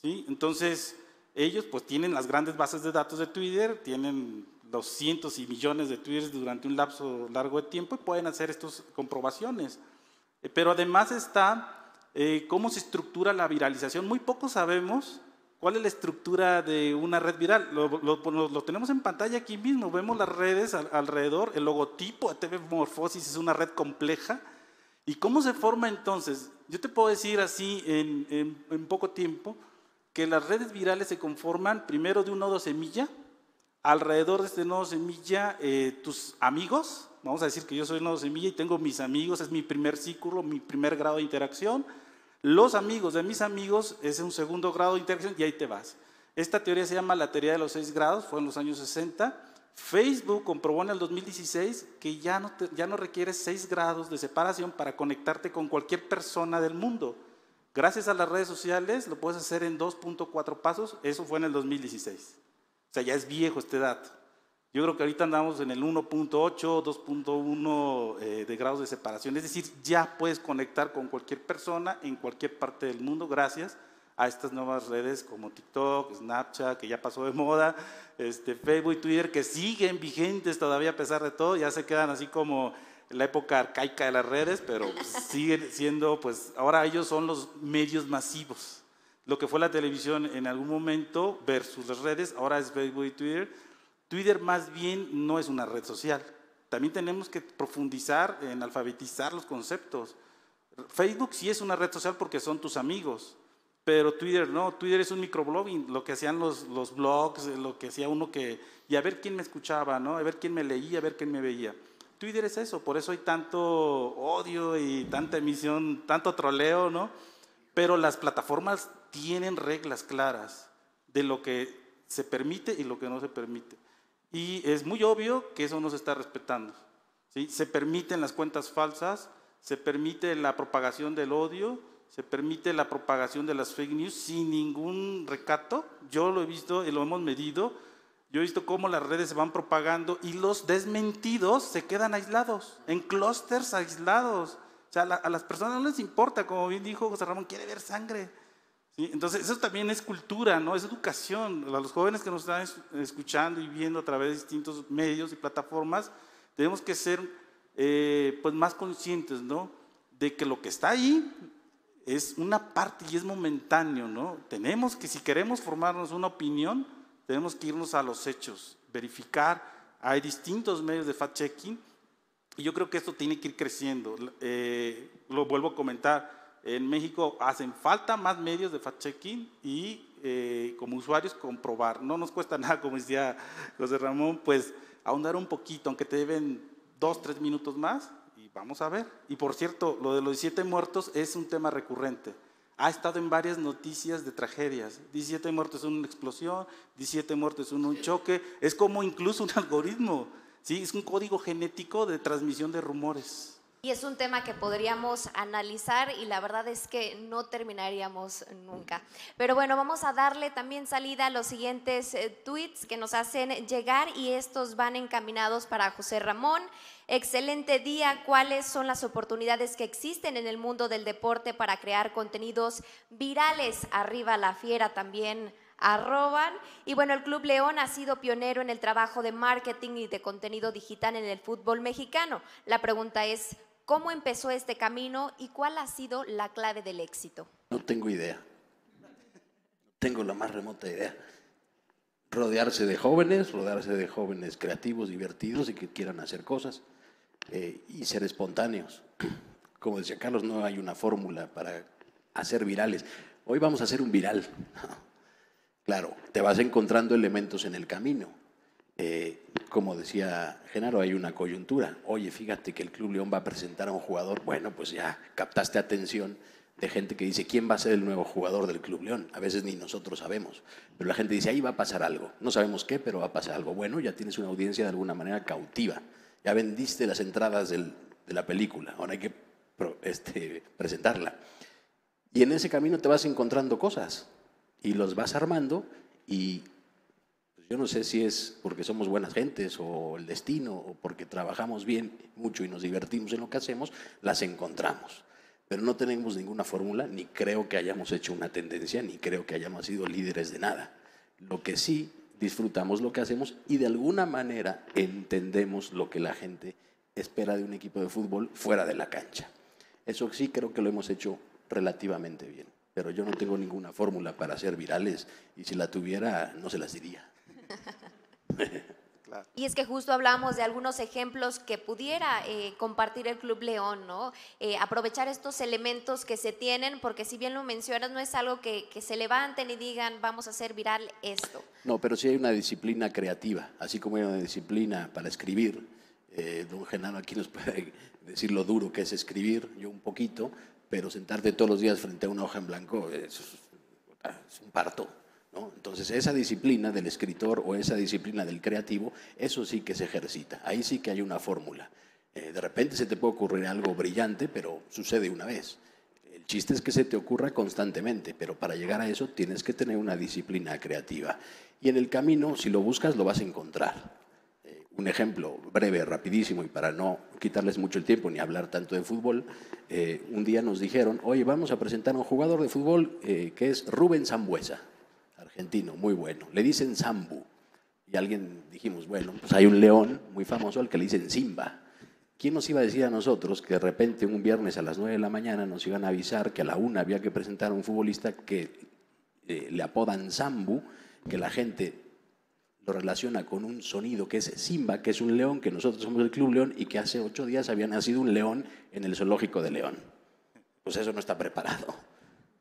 ¿sí? Entonces, ellos pues tienen las grandes bases de datos de Twitter, tienen los cientos y millones de tweets durante un lapso largo de tiempo y pueden hacer estas comprobaciones. Pero además está cómo se estructura la viralización. Muy poco sabemos cuál es la estructura de una red viral. Lo tenemos en pantalla aquí mismo, vemos las redes alrededor, el logotipo de TV Morfosis es una red compleja. ¿Y cómo se forma entonces? Yo te puedo decir así en poco tiempo, que las redes virales se conforman primero de un nodo semilla. Alrededor de este nodo semilla, tus amigos, vamos a decir que yo soy el nodo semilla y tengo mis amigos, es mi primer círculo, mi primer grado de interacción. Los amigos de mis amigos es un segundo grado de interacción y ahí te vas. Esta teoría se llama la teoría de los 6 grados, fue en los años 60. Facebook comprobó en el 2016 que ya no requieres 6 grados de separación para conectarte con cualquier persona del mundo. Gracias a las redes sociales lo puedes hacer en 2.4 pasos, eso fue en el 2016. O sea, ya es viejo este dato. Yo creo que ahorita andamos en el 1.8, 2.1 de grados de separación. Es decir, ya puedes conectar con cualquier persona en cualquier parte del mundo gracias a estas nuevas redes como TikTok, Snapchat, que ya pasó de moda, Facebook y Twitter, que siguen vigentes todavía a pesar de todo, ya se quedan así como la época arcaica de las redes, pero pues, siguen siendo, pues ahora ellos son los medios masivos. Lo que fue la televisión en algún momento versus las redes, ahora es Facebook y Twitter. Twitter más bien no es una red social. También tenemos que profundizar en alfabetizar los conceptos. Facebook sí es una red social porque son tus amigos. pero Twitter no, Twitter es un microblogging, lo que hacían los blogs, lo que hacía uno y a ver quién me escuchaba, ¿no? A ver quién me leía, a ver quién me veía. Twitter es eso, por eso hay tanto odio y tanta emisión, tanto troleo, ¿no? Pero las plataformas tienen reglas claras de lo que se permite y lo que no se permite. Y es muy obvio que eso no se está respetando, ¿sí? Se permiten las cuentas falsas, se permite la propagación del odio, se permite la propagación de las fake news sin ningún recato. Yo lo he visto y lo hemos medido. Yo he visto cómo las redes se van propagando y los desmentidos se quedan aislados, en clústeres aislados. O sea, a las personas no les importa, como bien dijo José Ramón, quiere ver sangre. ¿Sí? Entonces, eso también es cultura, ¿no? Es educación. A los jóvenes que nos están escuchando y viendo a través de distintos medios y plataformas, tenemos que ser pues más conscientes, ¿no? De que lo que está ahí es una parte y es momentáneo, ¿no? Tenemos que, si queremos formarnos una opinión, tenemos que irnos a los hechos, verificar. Hay distintos medios de fact-checking y yo creo que esto tiene que ir creciendo. Lo vuelvo a comentar, en México hacen falta más medios de fact-checking y como usuarios comprobar. No nos cuesta nada, como decía José Ramón, pues ahondar un poquito, aunque te deben 2, 3 minutos más. Vamos a ver. Y por cierto, lo de los 17 muertos es un tema recurrente. Ha estado en varias noticias de tragedias. 17 muertos en una explosión, 17 muertos en un choque. Es como incluso un algoritmo, ¿sí? Es un código genético de transmisión de rumores. Y es un tema que podríamos analizar y la verdad es que no terminaríamos nunca. Pero bueno, vamos a darle también salida a los siguientes tweets que nos hacen llegar y estos van encaminados para José Ramón. Excelente día. ¿Cuáles son las oportunidades que existen en el mundo del deporte para crear contenidos virales? Arriba la fiera también arroban. Y bueno, el Club León ha sido pionero en el trabajo de marketing y de contenido digital en el fútbol mexicano. La pregunta es, ¿cómo empezó este camino y cuál ha sido la clave del éxito? No tengo idea. No tengo la más remota idea. Rodearse de jóvenes creativos, divertidos y que quieran hacer cosas y ser espontáneos. Como decía Carlos, no hay una fórmula para hacer virales. Hoy vamos a hacer un viral. Claro, te vas encontrando elementos en el camino. Como decía Genaro, hay una coyuntura. Oye, fíjate que el Club León va a presentar a un jugador. Bueno, pues ya captaste atención de gente que dice, ¿quién va a ser el nuevo jugador del Club León? A veces ni nosotros sabemos. Pero la gente dice, ahí va a pasar algo. No sabemos qué, pero va a pasar algo. Bueno, ya tienes una audiencia de alguna manera cautiva. Ya vendiste las entradas de la película. Ahora hay que presentarla. Y en ese camino te vas encontrando cosas. Y los vas armando y pues yo no sé si es porque somos buenas gentes o el destino o porque trabajamos bien mucho y nos divertimos en lo que hacemos, las encontramos. Pero no tenemos ninguna fórmula, ni creo que hayamos hecho una tendencia, ni creo que hayamos sido líderes de nada. Lo que sí, disfrutamos lo que hacemos y de alguna manera entendemos lo que la gente espera de un equipo de fútbol fuera de la cancha. Eso sí creo que lo hemos hecho relativamente bien. Pero yo no tengo ninguna fórmula para ser virales y si la tuviera no se las diría. Claro. Y es que justo hablamos de algunos ejemplos que pudiera compartir el Club León, ¿no? Aprovechar estos elementos que se tienen, porque si bien lo mencionas, no es algo que se levanten y digan, vamos a hacer viral esto. No, pero sí hay una disciplina creativa, así como hay una disciplina para escribir. Don Genaro aquí nos puede decir lo duro que es escribir, yo un poquito, pero sentarte todos los días frente a una hoja en blanco es un parto, ¿no? Entonces esa disciplina del escritor o esa disciplina del creativo, eso sí que se ejercita, ahí sí que hay una fórmula. De repente se te puede ocurrir algo brillante, pero sucede una vez. El chiste es que se te ocurra constantemente, pero para llegar a eso tienes que tener una disciplina creativa. Y en el camino, si lo buscas, lo vas a encontrar. Un ejemplo breve, rapidísimo, y para no quitarles mucho el tiempo ni hablar tanto de fútbol, un día nos dijeron, oye, vamos a presentar a un jugador de fútbol que es Rubén Sambueza, argentino, muy bueno. Le dicen Sambu. Y alguien dijimos, bueno, pues hay un león muy famoso al que le dicen Simba. ¿Quién nos iba a decir a nosotros que de repente un viernes a las 9 de la mañana nos iban a avisar que a la 1 había que presentar a un futbolista que le apodan Sambu, que la gente lo relaciona con un sonido que es Simba, que es un león, que nosotros somos el Club León y que hace 8 días había nacido un león en el zoológico de León? Pues eso no está preparado.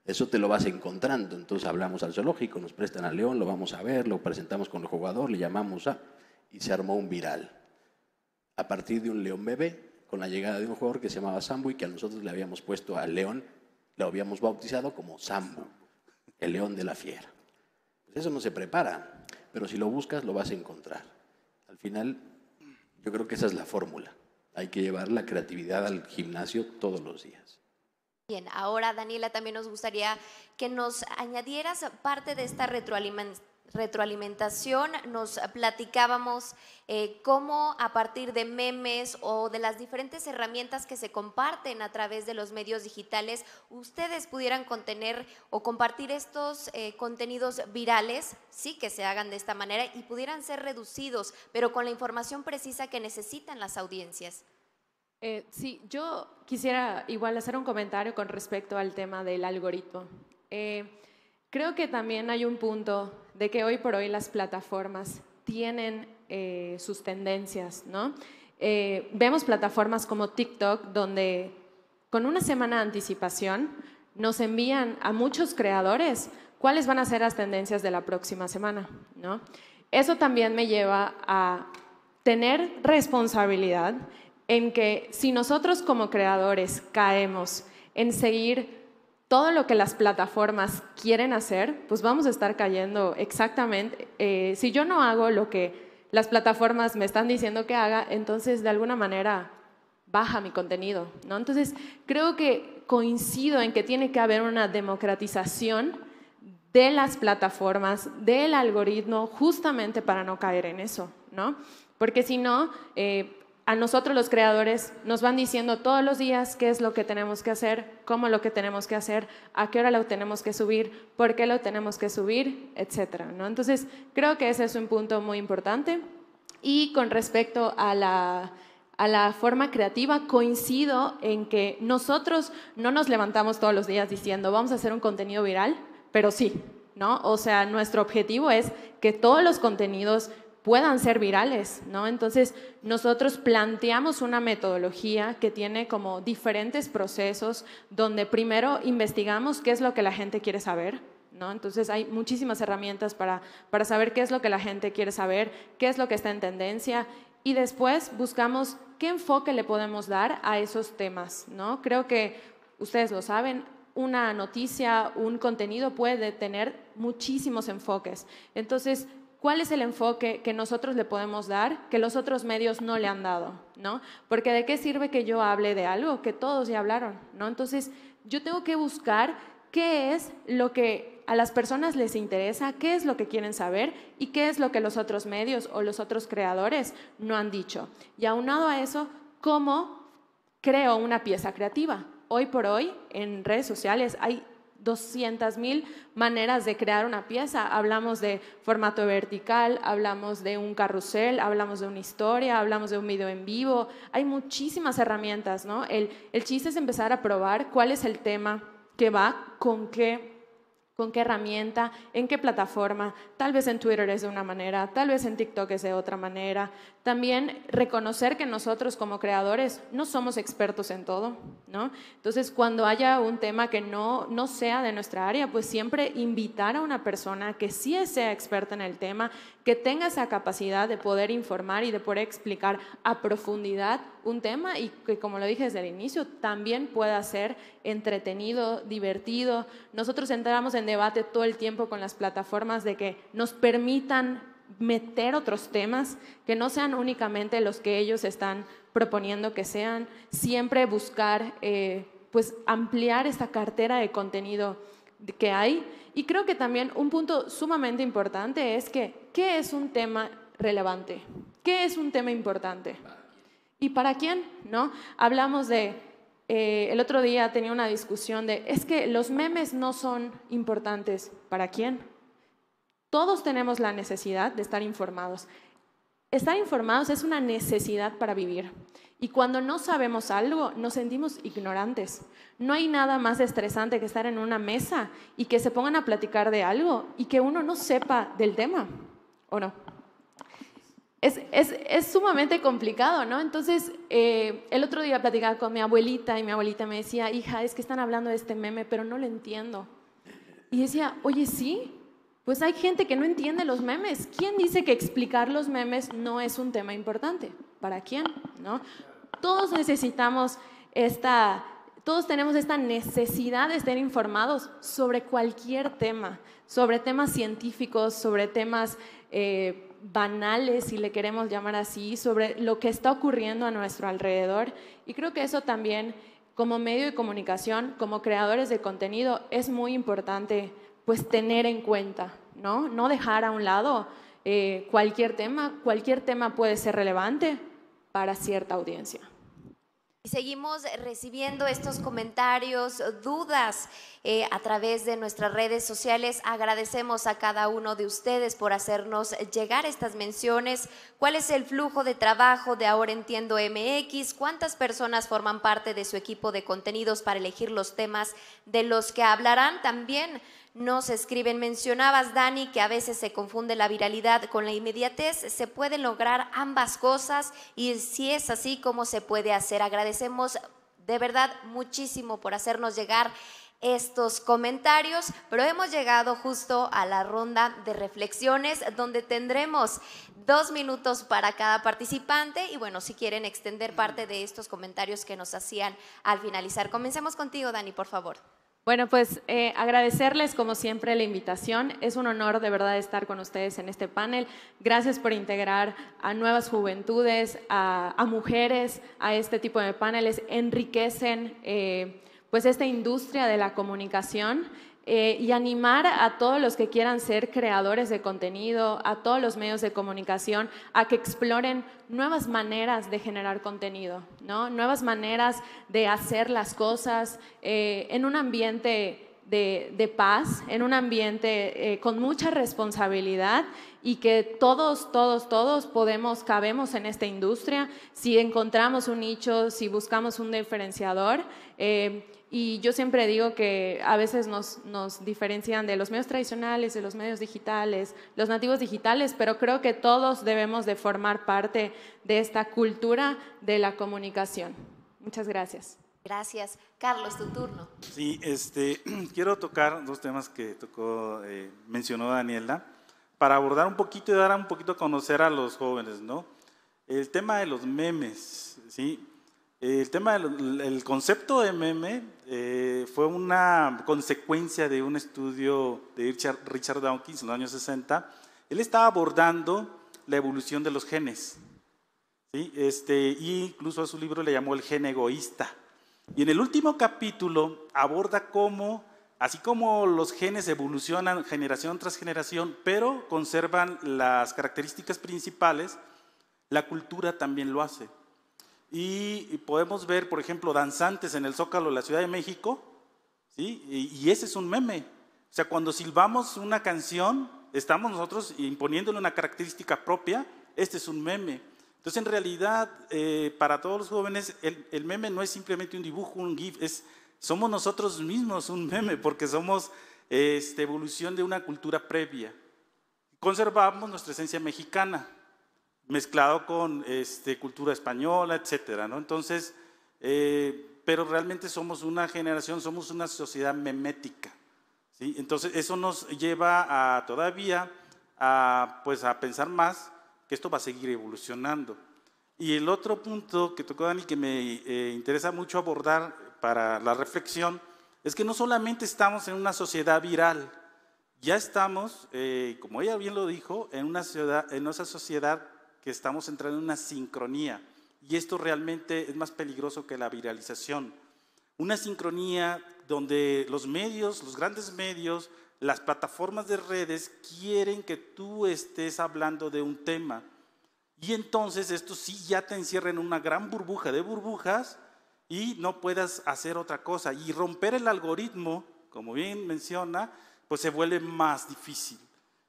Eso te lo vas encontrando. Entonces hablamos al zoológico, nos prestan al león, lo vamos a ver, lo presentamos con el jugador, le llamamos a... Y se armó un viral. A partir de un león bebé, con la llegada de un jugador que se llamaba Sambo y que a nosotros le habíamos puesto al león, lo habíamos bautizado como Sambo, el león de la fiera. Pues eso no se prepara, pero si lo buscas lo vas a encontrar. Al final, yo creo que esa es la fórmula. Hay que llevar la creatividad al gimnasio todos los días. Bien, ahora Daniela, también nos gustaría que nos añadieras parte de esta retroalimentación. Nos platicábamos cómo a partir de memes o de las diferentes herramientas que se comparten a través de los medios digitales, ustedes pudieran contener o compartir estos contenidos virales, sí, que se hagan de esta manera y pudieran ser reducidos, pero con la información precisa que necesitan las audiencias. Sí, yo quisiera igual hacer un comentario con respecto al tema del algoritmo. Creo que también hay un punto de que hoy por hoy las plataformas tienen sus tendencias, ¿no? Vemos plataformas como TikTok donde con una semana de anticipación nos envían a muchos creadores cuáles van a ser las tendencias de la próxima semana, ¿no? Eso también me lleva a tener responsabilidad en que si nosotros como creadores caemos en seguir todo lo que las plataformas quieren hacer, pues vamos a estar cayendo exactamente. Si yo no hago lo que las plataformas me están diciendo que haga, entonces de alguna manera baja mi contenido, ¿no? Entonces creo que coincido en que tiene que haber una democratización de las plataformas, del algoritmo, justamente para no caer en eso, ¿no? Porque si no, a nosotros los creadores nos van diciendo todos los días qué es lo que tenemos que hacer, cómo lo que tenemos que hacer, a qué hora lo tenemos que subir, por qué lo tenemos que subir, etcétera, ¿no? Entonces, creo que ese es un punto muy importante. Y con respecto a la forma creativa, coincido en que nosotros no nos levantamos todos los días diciendo vamos a hacer un contenido viral, pero sí, ¿no? O sea, nuestro objetivo es que todos los contenidos puedan ser virales, ¿no? Entonces, nosotros planteamos una metodología que tiene como diferentes procesos donde primero investigamos qué es lo que la gente quiere saber, ¿no? Entonces, hay muchísimas herramientas para saber qué es lo que la gente quiere saber, qué es lo que está en tendencia y después buscamos qué enfoque le podemos dar a esos temas, ¿no? Creo que ustedes lo saben, una noticia, un contenido puede tener muchísimos enfoques. Entonces, ¿cuál es el enfoque que nosotros le podemos dar que los otros medios no le han dado, ¿no? Porque ¿de qué sirve que yo hable de algo que todos ya hablaron, ¿no? Entonces, yo tengo que buscar qué es lo que a las personas les interesa, qué es lo que quieren saber y qué es lo que los otros medios o los otros creadores no han dicho. Y aunado a eso, ¿cómo creo una pieza creativa? Hoy por hoy, en redes sociales hay 200,000 maneras de crear una pieza. Hablamos de formato vertical, hablamos de un carrusel, hablamos de una historia, hablamos de un video en vivo. Hay muchísimas herramientas, ¿no? El chiste es empezar a probar cuál es el tema que va, con qué herramienta, en qué plataforma. Tal vez en Twitter es de una manera, tal vez en TikTok es de otra manera. También reconocer que nosotros como creadores no somos expertos en todo, ¿no? Entonces, cuando haya un tema que no sea de nuestra área, pues siempre invitar a una persona que sí sea experta en el tema, que tenga esa capacidad de poder informar y de poder explicar a profundidad un tema y que, como lo dije desde el inicio, también pueda ser entretenido, divertido. Nosotros entramos en debate todo el tiempo con las plataformas de que nos permitan meter otros temas que no sean únicamente los que ellos están proponiendo que sean, siempre buscar pues ampliar esta cartera de contenido que hay. Y creo que también un punto sumamente importante es que ¿qué es un tema relevante? ¿Qué es un tema importante? ¿Y para quién? ¿No? Hablamos de el otro día tenía una discusión de es que los memes no son importantes. ¿Para quién? Todos tenemos la necesidad de estar informados. Estar informados es una necesidad para vivir. Y cuando no sabemos algo, nos sentimos ignorantes. No hay nada más estresante que estar en una mesa y que se pongan a platicar de algo y que uno no sepa del tema, ¿o no? es sumamente complicado, ¿no? Entonces, el otro día platicaba con mi abuelita y mi abuelita me decía, hija, es que están hablando de este meme, pero no lo entiendo. Y decía, oye, sí, pues hay gente que no entiende los memes. ¿Quién dice que explicar los memes no es un tema importante? ¿Para quién? ¿No? Todos necesitamos todos tenemos esta necesidad de estar informados sobre cualquier tema, sobre temas científicos, sobre temas banales, si le queremos llamar así, sobre lo que está ocurriendo a nuestro alrededor. Y creo que eso también, como medio de comunicación, como creadores de contenido, es muy importante pues tener en cuenta, ¿no? No dejar a un lado cualquier tema puede ser relevante para cierta audiencia. Y seguimos recibiendo estos comentarios, dudas a través de nuestras redes sociales. Agradecemos a cada uno de ustedes por hacernos llegar estas menciones. ¿Cuál es el flujo de trabajo de Ahora Entiendo MX? ¿Cuántas personas forman parte de su equipo de contenidos para elegir los temas de los que hablarán? También nos escriben, mencionabas, Dani, que a veces se confunde la viralidad con la inmediatez. ¿Se pueden lograr ambas cosas? Y si es así, ¿cómo se puede hacer? Agradecemos de verdad muchísimo por hacernos llegar estos comentarios, pero hemos llegado justo a la ronda de reflexiones, donde tendremos 2 minutos para cada participante. Y bueno, si quieren extender parte de estos comentarios que nos hacían al finalizar. Comencemos contigo, Dani, por favor. Bueno, pues agradecerles como siempre la invitación. Es un honor de verdad estar con ustedes en este panel. Gracias por integrar a nuevas juventudes, a mujeres, a este tipo de paneles. Enriquecen pues esta industria de la comunicación y animar a todos los que quieran ser creadores de contenido, a todos los medios de comunicación, a que exploren nuevas maneras de generar contenido, ¿no? Nuevas maneras de hacer las cosas en un ambiente de paz, en un ambiente con mucha responsabilidad, y que todos cabemos en esta industria si encontramos un nicho, si buscamos un diferenciador. Y yo siempre digo que a veces nos diferencian de los medios tradicionales, de los medios digitales, los nativos digitales, pero creo que todos debemos de formar parte de esta cultura de la comunicación. Muchas gracias. Gracias. Carlos, tu turno. Sí, quiero tocar 2 temas que mencionó Daniela, para abordar un poquito y dar un poquito a conocer a los jóvenes, ¿no? El tema de los memes, ¿sí? El concepto de meme fue una consecuencia de un estudio de Richard Dawkins en los años 60. Él estaba abordando la evolución de los genes, ¿sí? Y incluso a su libro le llamó El gen egoísta. Y en el último capítulo aborda cómo, así como los genes evolucionan generación tras generación, pero conservan las características principales, la cultura también lo hace. Y podemos ver, por ejemplo, danzantes en el Zócalo de la Ciudad de México, ¿sí? Y ese es un meme. O sea, cuando silbamos una canción, estamos nosotros imponiéndole una característica propia. Este es un meme. Entonces, en realidad, para todos los jóvenes, el meme no es simplemente un dibujo, un GIF, somos nosotros mismos un meme, porque somos evolución de una cultura previa. Conservamos nuestra esencia mexicana, mezclado con cultura española, etcétera, ¿no? Entonces, pero realmente somos una generación, somos una sociedad memética, ¿sí? Entonces, eso nos lleva todavía a pensar más que esto va a seguir evolucionando. Y el otro punto que tocó Dani, que me interesa mucho abordar para la reflexión, es que no solamente estamos en una sociedad viral, ya estamos, como ella bien lo dijo, en una sociedad que estamos entrando en una sincronía, y esto realmente es más peligroso que la viralización. Una sincronía donde los medios, los grandes medios, las plataformas de redes quieren que tú estés hablando de un tema, y entonces esto sí ya te encierra en una gran burbuja de burbujas y no puedas hacer otra cosa, y romper el algoritmo, como bien menciona, pues se vuelve más difícil.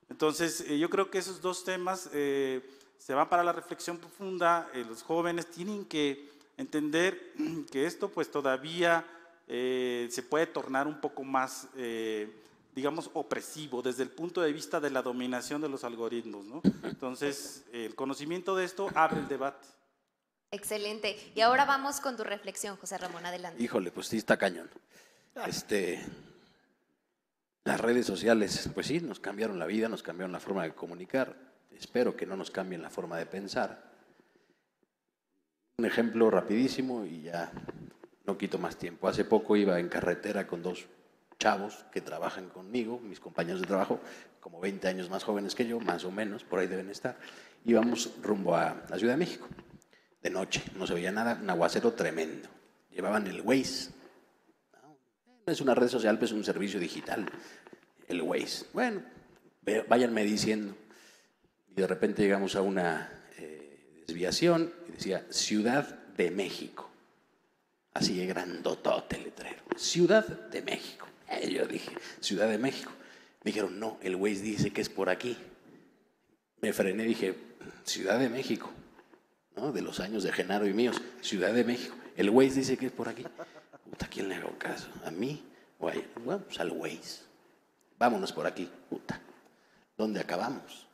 Entonces yo creo que esos 2 temas se van para la reflexión profunda. Los jóvenes tienen que entender que esto pues todavía se puede tornar un poco más digamos, opresivo desde el punto de vista de la dominación de los algoritmos, ¿no? Entonces, el conocimiento de esto abre el debate. Excelente. Y ahora vamos con tu reflexión, José Ramón, adelante. Híjole, pues sí está cañón. Las redes sociales, pues sí, nos cambiaron la vida, nos cambiaron la forma de comunicar. Espero que no nos cambien la forma de pensar. Un ejemplo rapidísimo y ya no quito más tiempo. Hace poco iba en carretera con dos chavos que trabajan conmigo, mis compañeros de trabajo, como 20 años más jóvenes que yo, más o menos, por ahí deben estar. Íbamos rumbo a la Ciudad de México. De noche, no se veía nada, un aguacero tremendo. Llevaban el Waze. No es una red social, pues es un servicio digital. El Waze. Bueno, váyanme diciendo. Y de repente llegamos a una desviación y decía Ciudad de México. Así de grandotote el letrero. Ciudad de México. Yo dije, Ciudad de México. Me dijeron, no, el Waze dice que es por aquí. Me frené y dije, Ciudad de México. ¿No? De los años de Genaro y míos, Ciudad de México. El Waze dice que es por aquí. Puta, ¿a quién le hago caso? ¿A mí? O a él? Bueno, pues al Waze. Vámonos por aquí. Puta. ¿Dónde acabamos?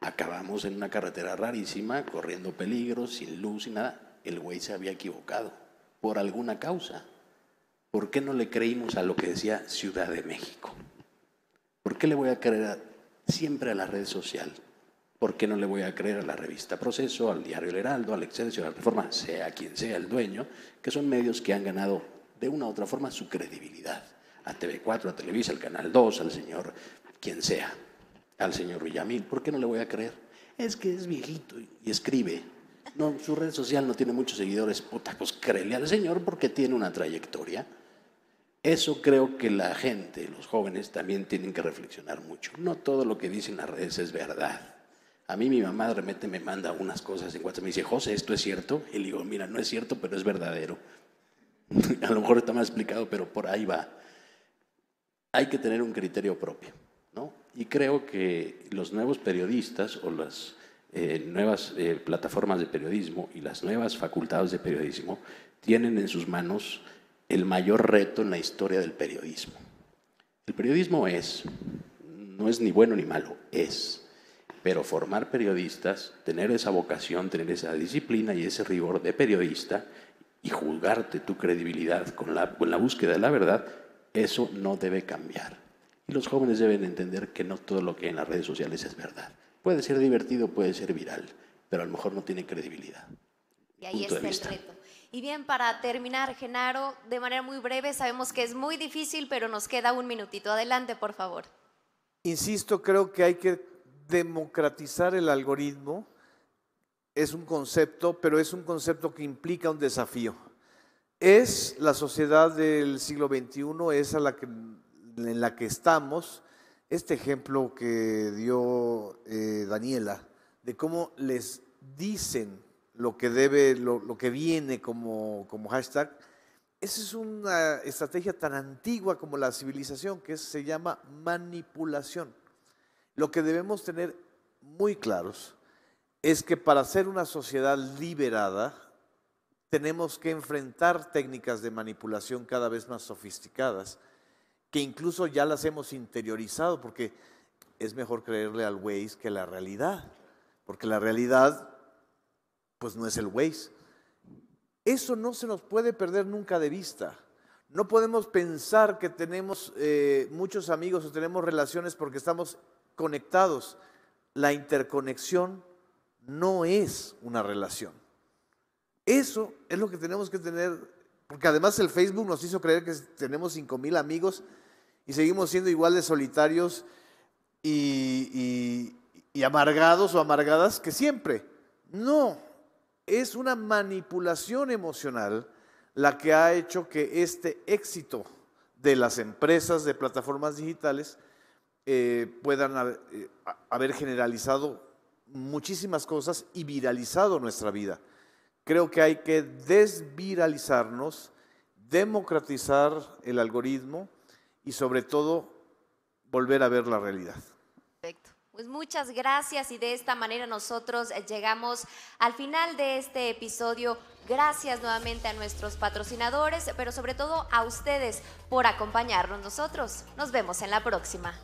Acabamos en una carretera rarísima, corriendo peligros, sin luz y nada. El Waze se había equivocado. Por alguna causa. ¿Por qué no le creímos a lo que decía Ciudad de México? ¿Por qué le voy a creer siempre a la red social? ¿Por qué no le voy a creer a la revista Proceso, al diario El Heraldo, al Excelsior, a la Reforma, sea quien sea el dueño, que son medios que han ganado de una u otra forma su credibilidad? A TV4, a Televisa, al Canal 2, al señor quien sea, al señor Villamil. ¿Por qué no le voy a creer? Es que es viejito y escribe. No, su red social no tiene muchos seguidores. Puta, pues créele al señor porque tiene una trayectoria. Eso creo que la gente, los jóvenes, también tienen que reflexionar mucho. No todo lo que dicen las redes es verdad. A mí mi mamá de repente me manda unas cosas en WhatsApp, me dice, José, ¿esto es cierto? Y le digo, mira, no es cierto, pero es verdadero. A lo mejor está mal explicado, pero por ahí va. Hay que tener un criterio propio, ¿no? Y creo que los nuevos periodistas o las nuevas plataformas de periodismo y las nuevas facultades de periodismo tienen en sus manos el mayor reto en la historia del periodismo. El periodismo no es ni bueno ni malo, es. Pero formar periodistas, tener esa vocación, tener esa disciplina y ese rigor de periodista y juzgarte tu credibilidad con la búsqueda de la verdad, eso no debe cambiar. Y los jóvenes deben entender que no todo lo que hay en las redes sociales es verdad. Puede ser divertido, puede ser viral, pero a lo mejor no tiene credibilidad. Y ahí está el reto. Y bien, para terminar, Genaro, de manera muy breve, sabemos que es muy difícil, pero nos queda un minutito. Adelante, por favor. Insisto, creo que hay que democratizar el algoritmo. Es un concepto, pero es un concepto que implica un desafío. Es la sociedad del siglo XXI, es en la que estamos. Este ejemplo que dio Daniela, de cómo les dicen lo que viene como hashtag, esa es una estrategia tan antigua como la civilización, que se llama manipulación. Lo que debemos tener muy claros es que para ser una sociedad liberada tenemos que enfrentar técnicas de manipulación cada vez más sofisticadas, que incluso ya las hemos interiorizado, porque es mejor creerle al Waze que a la realidad, porque la realidad pues no es el Waze. Eso no se nos puede perder nunca de vista. No podemos pensar que tenemos muchos amigos o tenemos relaciones porque estamos conectados. La interconexión no es una relación. Eso es lo que tenemos que tener, porque además el Facebook nos hizo creer que tenemos 5,000 amigos y seguimos siendo igual de solitarios y amargados o amargadas que siempre. No, es una manipulación emocional la que ha hecho que este éxito de las empresas de plataformas digitales puedan haber generalizado muchísimas cosas y viralizado nuestra vida. Creo que hay que desviralizarnos, democratizar el algoritmo y sobre todo volver a ver la realidad. Perfecto. Pues muchas gracias y de esta manera nosotros llegamos al final de este episodio. Gracias nuevamente a nuestros patrocinadores, pero sobre todo a ustedes por acompañarnos nosotros. Nos vemos en la próxima.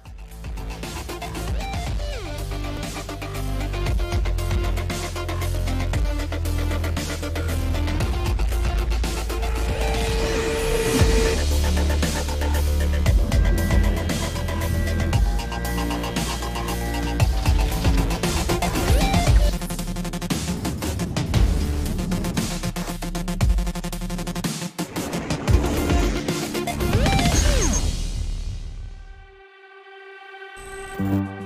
Thank you.